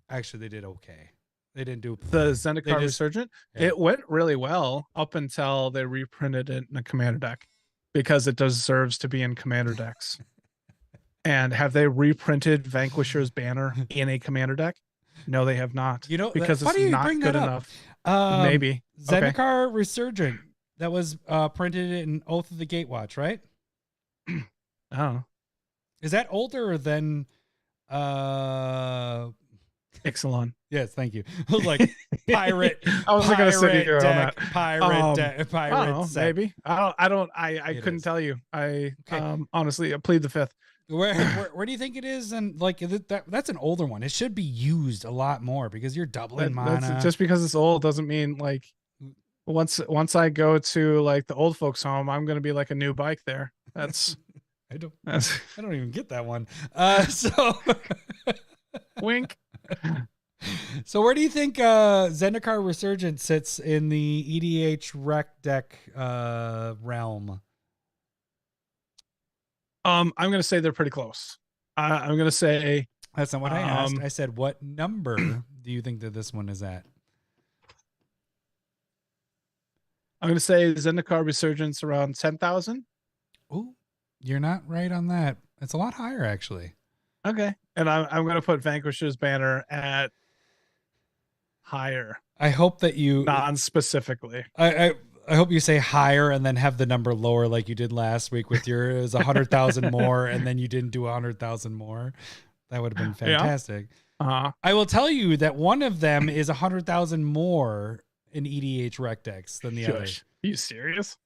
Actually, they did okay. They didn't do the Zendikar Resurgent. Yeah. It went really well up until they reprinted it in a commander deck, because it deserves to be in commander decks. And have they reprinted Vanquisher's banner in a commander deck? No, they have not. You know, because it's not good enough. Maybe Zendikar Resurgent that was printed in Oath of the Gatewatch, right? I don't know. Is that older than Ixalan. Yes, thank you. I was like pirate. I was gonna say pirate that. deck, pirate deck, I pirate don't know, set. maybe. I couldn't tell you. Honestly, I plead the fifth. Where do you think it is? And like that's an older one. It should be used a lot more because you're doubling mana. Just because it's old doesn't mean like once I go to like the old folks home, I'm gonna be like a new bike there. That's I don't even get that one. So wink. So where do you think Zendikar Resurgent sits in the EDH rec deck realm? I'm gonna say they're pretty close. I'm gonna say that's not what I asked. I said, what number do you think that this one is at? I'm gonna say Zendikar Resurgence around 10,000. Oh, you're not right on that. It's a lot higher actually. Okay, and I'm gonna put Vanquisher's banner at higher. I hope that you non-specifically. I hope you say higher and then have the number lower like you did last week with your it was 100,000 more and then you didn't do 100,000 more. That would have been fantastic. Yeah. I will tell you that one of them is 100,000 more in EDH rec decks than the other. Are you serious?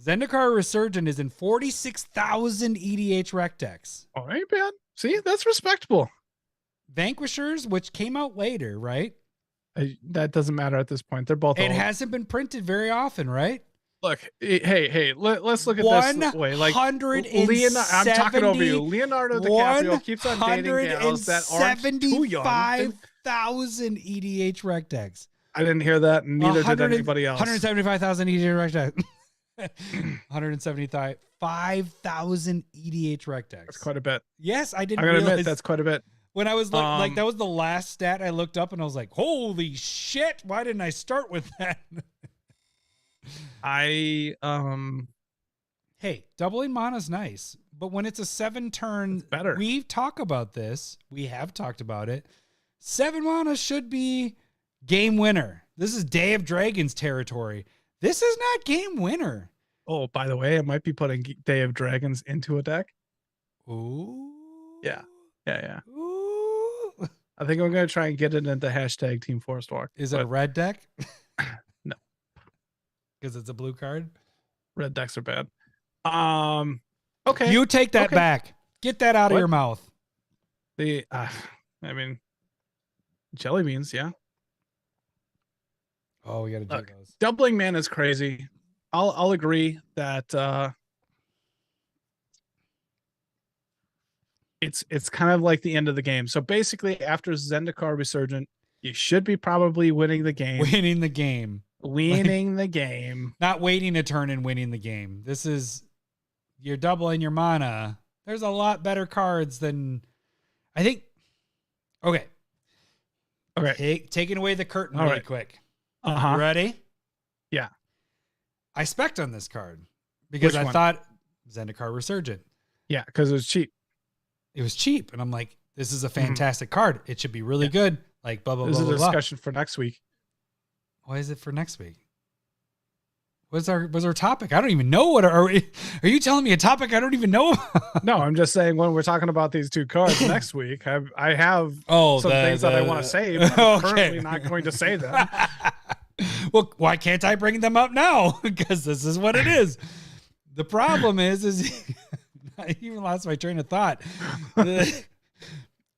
Zendikar Resurgent is in 46,000 EDH rec decks. Oh, ain't bad. See, that's respectable. Vanquishers, which came out later, right? That doesn't matter at this point. They're both It old. hasn't been printed very often, right? Look, hey, let's look at this way. Like Leonardo, I'm talking over you. Leonardo DiCaprio keeps on dating gals that aren't too young. 175,000 EDH rec decks. I didn't hear that, and neither did anybody else. 175,000 EDH rec decks. 175,000 EDH rec decks. That's quite a bit. Yes, I didn't. I'm gonna admit that's quite a bit. When I was like, that was the last stat I looked up, and I was like, "Holy shit! Why didn't I start with that?" Hey, doubling mana's nice, but when it's a 7-turn, better. We talk about this. We have talked about it. 7 mana should be game winner. This is Day of Dragons territory. This is not game winner. Oh, by the way, I might be putting Day of Dragons into a deck. Ooh. Yeah. Ooh. I think I'm gonna try and get it into hashtag Team Forest Walk. Is it a red deck? No, because it's a blue card. Red decks are bad. Okay. You take that back. Get that out of your mouth. I mean, jelly beans, yeah. Oh, we got to do those. Doubling mana is crazy. I'll agree that it's kind of like the end of the game. So basically, after Zendikar Resurgent, you should be probably winning the game. Winning the game. Winning the game. Not waiting a turn and winning the game. This is you're doubling your mana. There's a lot better cards than I think. Okay. Taking away the curtain really quick. You ready? Yeah. I spec'd on this card because I thought Zendikar Resurgent. Yeah, because it was cheap. It was cheap, and I'm like, this is a fantastic card. It should be really good. Like blah blah blah. This is a blah, discussion for next week. Why is it for next week? What's our topic? I don't even know what are you telling me a topic I don't even know? No, I'm just saying when we're talking about these two cards next week, I have some things that I want to say, but I'm currently not going to say them. Well, why can't I bring them up now? Because this is what it is. The problem is I even lost my train of thought. At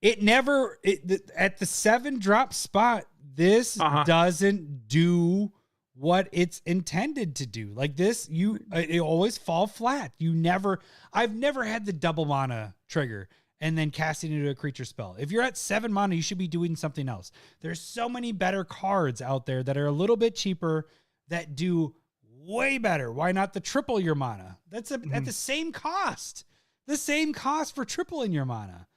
the 7 drop spot, this doesn't do what it's intended to do. Like this, it always fall flat. I've never had the double mana trigger and then casting into a creature spell. If you're at 7 mana, you should be doing something else. There's so many better cards out there that are a little bit cheaper that do way better. Why not the triple your mana? That's at the same cost. The same cost for tripling your mana.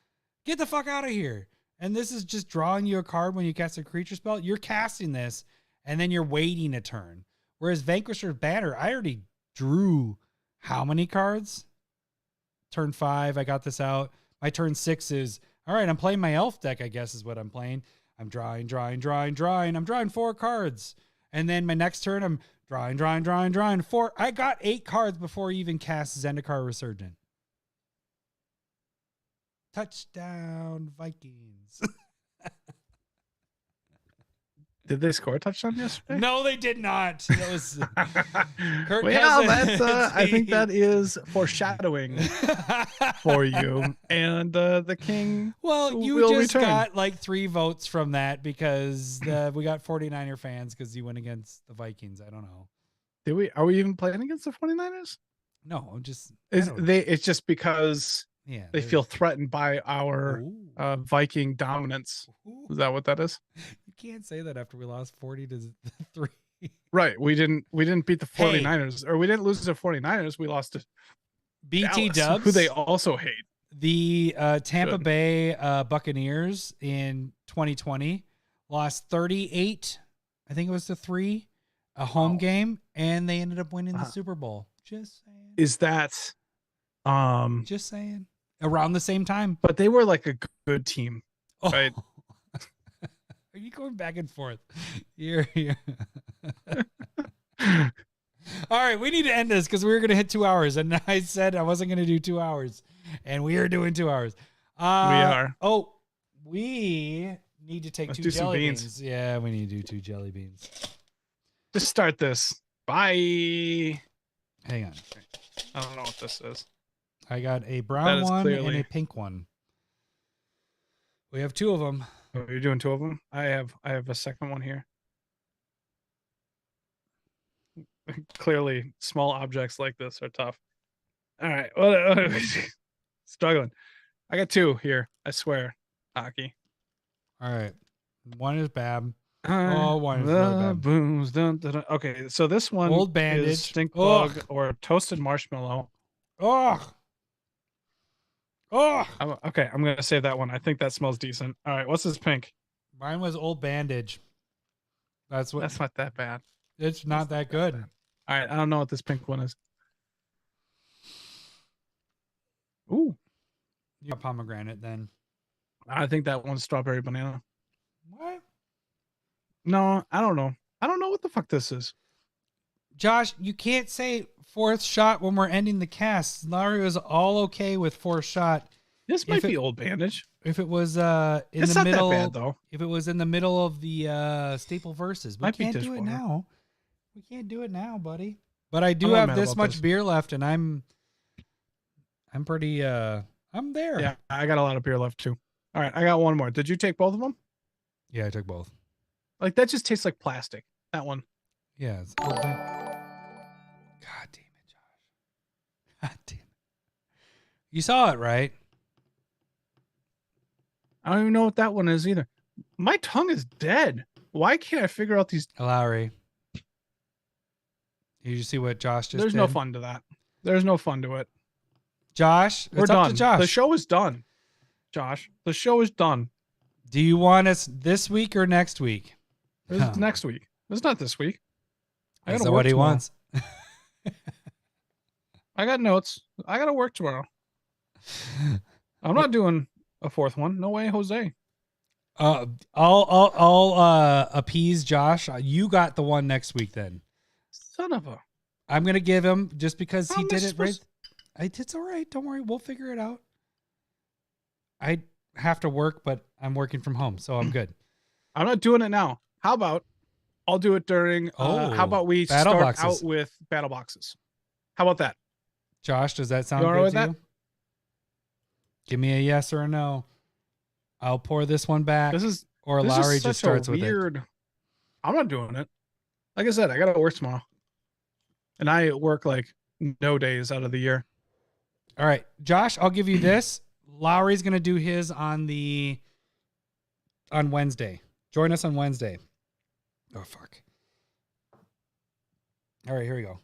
Get the fuck out of here. And this is just drawing you a card when you cast a creature spell. You're casting this and then you're waiting a turn. Whereas Vanquisher's Banner, I already drew how many cards? Turn 5, I got this out. My turn 6 is, all right, I'm playing my elf deck, I guess is what I'm playing. I'm drawing. I'm drawing 4 cards. And then my next turn, I'm drawing 4. I got 8 cards before I even cast Zendikar Resurgent. Touchdown, Vikings. Did they score a touchdown yesterday? No, they did not. That was Kirk well, Cousins. that's I think that is foreshadowing for you. And the king Well, you will just return. got like 3 votes from that because we got 49er fans because you went against the Vikings. I don't know. Did we? Are we even playing against the 49ers? No, I'm just It's just because they feel threatened by our Viking dominance. Is that what that is? You can't say that after we lost 40-3. Right. We didn't beat the 49ers, or we didn't lose to the 49ers. We lost to BT Dallas, Dubs, who they also hate. The Tampa Bay Buccaneers in 2020 lost 38, I think it was to 3, a home game, and they ended up winning the Super Bowl. Just saying. Is that just saying. Around the same time. But they were like a good team, right? Are you going back and forth? You're All right, we need to end this because we were going to hit 2 hours, and I said I wasn't going to do 2 hours, and we are doing 2 hours. We are. Oh, we need to take Let's 2 do some jelly beans. beans. Yeah, we need to do 2 jelly beans. Just start this. Bye. Hang on. I don't know what this is. I got a That brown is one clearly- and a pink one. We have 2 of them. Oh, you're doing 2 of them? I have a second one here. Clearly, small objects like this are tough. All right. Well, struggling. I got 2 here. I swear. Hockey. All right. One is bad. Oh, one is really bad. Booms, dun, dun, dun. Okay, so this one Old bandage. is stink bug or toasted marshmallow. Oh. Okay, I'm gonna save that one. I think that smells decent. All right, what's this pink? Mine was old bandage. That's not that bad. It's not that good. All right, I don't know what this pink one is. Ooh, You got pomegranate then. I think that one's strawberry banana. What? No, I don't know. I don't know what the fuck this is. Josh, you can't say 4th shot when we're ending the cast. Lowery was all okay with 4th shot. This might be old bandage. If it was It's the not middle, that bad though. if it was in the middle of the staple verses, we Might be can't do it dishwater. now. We can't do it now, buddy. But I do I'm not have mad this about much this. beer left, and I'm pretty I'm there. Yeah, I got a lot of beer left too. All right, I got one more. Did you take both of them? Yeah, I took both. Like that just tastes like plastic. That one. Yeah. God damn it, Josh. God damn it. You saw it, right? I don't even know what that one is either. My tongue is dead. Why can't I figure out these? Lowery. Did you see what Josh just There's did? no fun to that. There's no fun to it. Josh, We're it's up done. to Josh. The show is done. Josh, the show is done. Do you want us this week or next week? This is next week. It's not this week. I Is gotta that work what he tomorrow. wants? I got notes. I gotta work tomorrow. I'm not doing a 4th one. No way, Jose. I'll appease Josh. You got the one next week then. Son of a. I'm gonna give him just because he How am I did it right. supposed- It's all right. Don't worry. We'll figure it out. I have to work, but I'm working from home, so I'm good. I'm not doing it now. How about I'll do it during. How about we battle start boxes. out with battle boxes? How about that? Josh, does that sound You all right good with to that? you? Give me a yes or a no. I'll pour this one back. This is Lowery such just starts a with it. weird. I'm not doing it. Like I said, I gotta work tomorrow, and I work like no days out of the year. All right, Josh, I'll give you this. Lowery's gonna do his on Wednesday. Join us on Wednesday. Oh fuck. All right, here we go.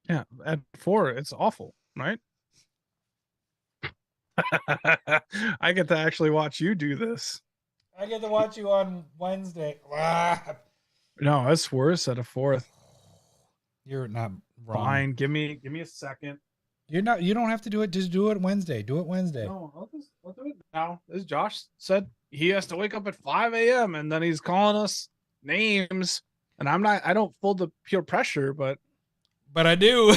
Yeah, at 4, it's awful, right? I get to actually watch you do this. I get to watch you on Wednesday. No, it's worse at a 4th. You're not wrong. Fine, give me a second. You're not. You don't have to do it. Just do it Wednesday. Do it Wednesday. No, I'll do it now. As Josh said, he has to wake up at 5 a.m. and then he's calling us names. And I don't feel the peer pressure, but But I do.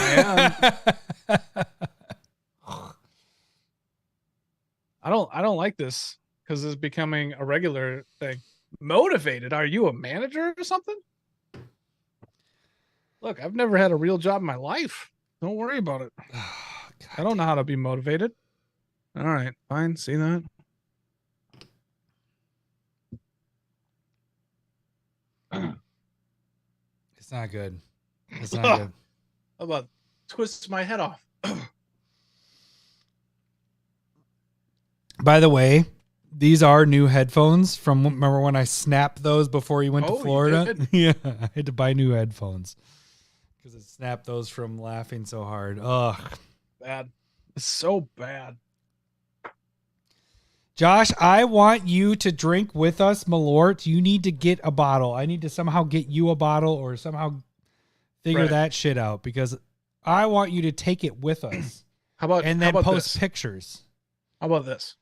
I don't like this because it's becoming a regular thing. Motivated? Are you a manager or something? Look, I've never had a real job in my life. Don't worry about it. I don't know how to be motivated. All right, fine. See that? It's not good. It's not good. How about twist my head off? By the way, these are new headphones from, remember when I snapped those before you went to Florida? Yeah, I had to buy new headphones because it snapped those from laughing so hard. Ugh. Bad. It's so bad. Josh, I want you to drink with us, Malort. You need to get a bottle. I need to somehow get you a bottle or somehow figure that shit out because I want you to take it with us. How about post pictures? How about this?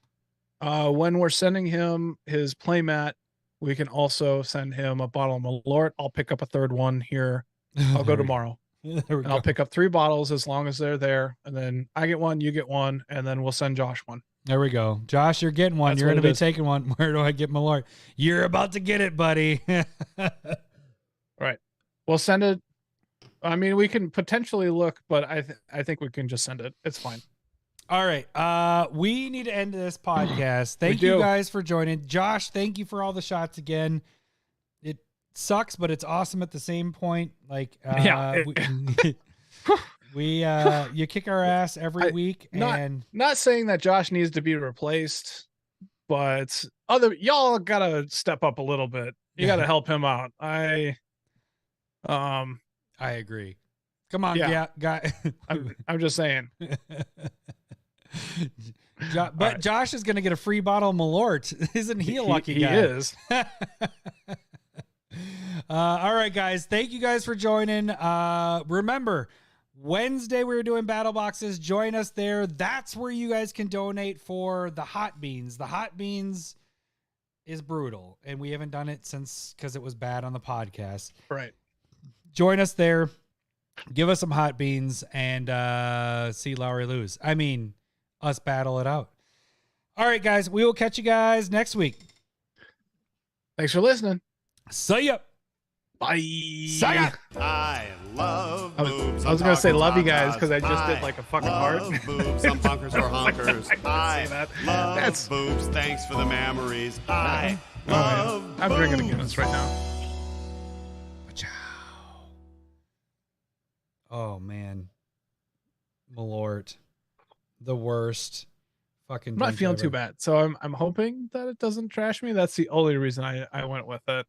When we're sending him his playmat, we can also send him a bottle of Malort. I'll pick up a third one here. I'll go tomorrow. And I'll pick up 3 bottles as long as they're there. And then I get one, you get one, and then we'll send Josh one. There we go. Josh, you're getting one. You're going to be taking one. Where do I get Malort? You're about to get it, buddy. Right. We'll send it. I mean, we can potentially look, but I think we can just send it. It's fine. All right. We need to end this podcast. Thank you guys for joining. Josh, thank you for all the shots again. It sucks, but it's awesome at the same point. Like, you kick our ass every week. Not saying that Josh needs to be replaced, but y'all gotta step up a little bit. You gotta help him out. I agree. Come on, guy. I'm just saying. But Josh is going to get a free bottle of Malort. Isn't he a lucky guy? He is. All right, guys. Thank you guys for joining. Remember, Wednesday we're doing battle boxes. Join us there. That's where you guys can donate for the hot beans. The hot beans is brutal, and we haven't done it because it was bad on the podcast. Right. Join us there. Give us some hot beans and see Lowery lose. I mean, us battle it out. All right, guys. We will catch you guys next week. Thanks for listening. See ya. Bye. See ya. I love boobs. I was going to say love you guys because I just did like a fucking heart. Boobs. Some punkers or honkers. I love boobs. Thanks for the memories. I love I'm drinking a Guinness right now. Oh, man. Malort. The worst fucking I'm not feeling too bad. So I'm hoping that it doesn't trash me. That's the only reason I went with it.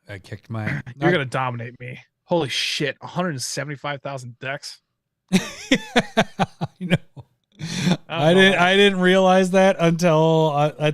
I kicked my... You're going to dominate me. Holy shit. 175,000 decks. I know. I didn't realize that until I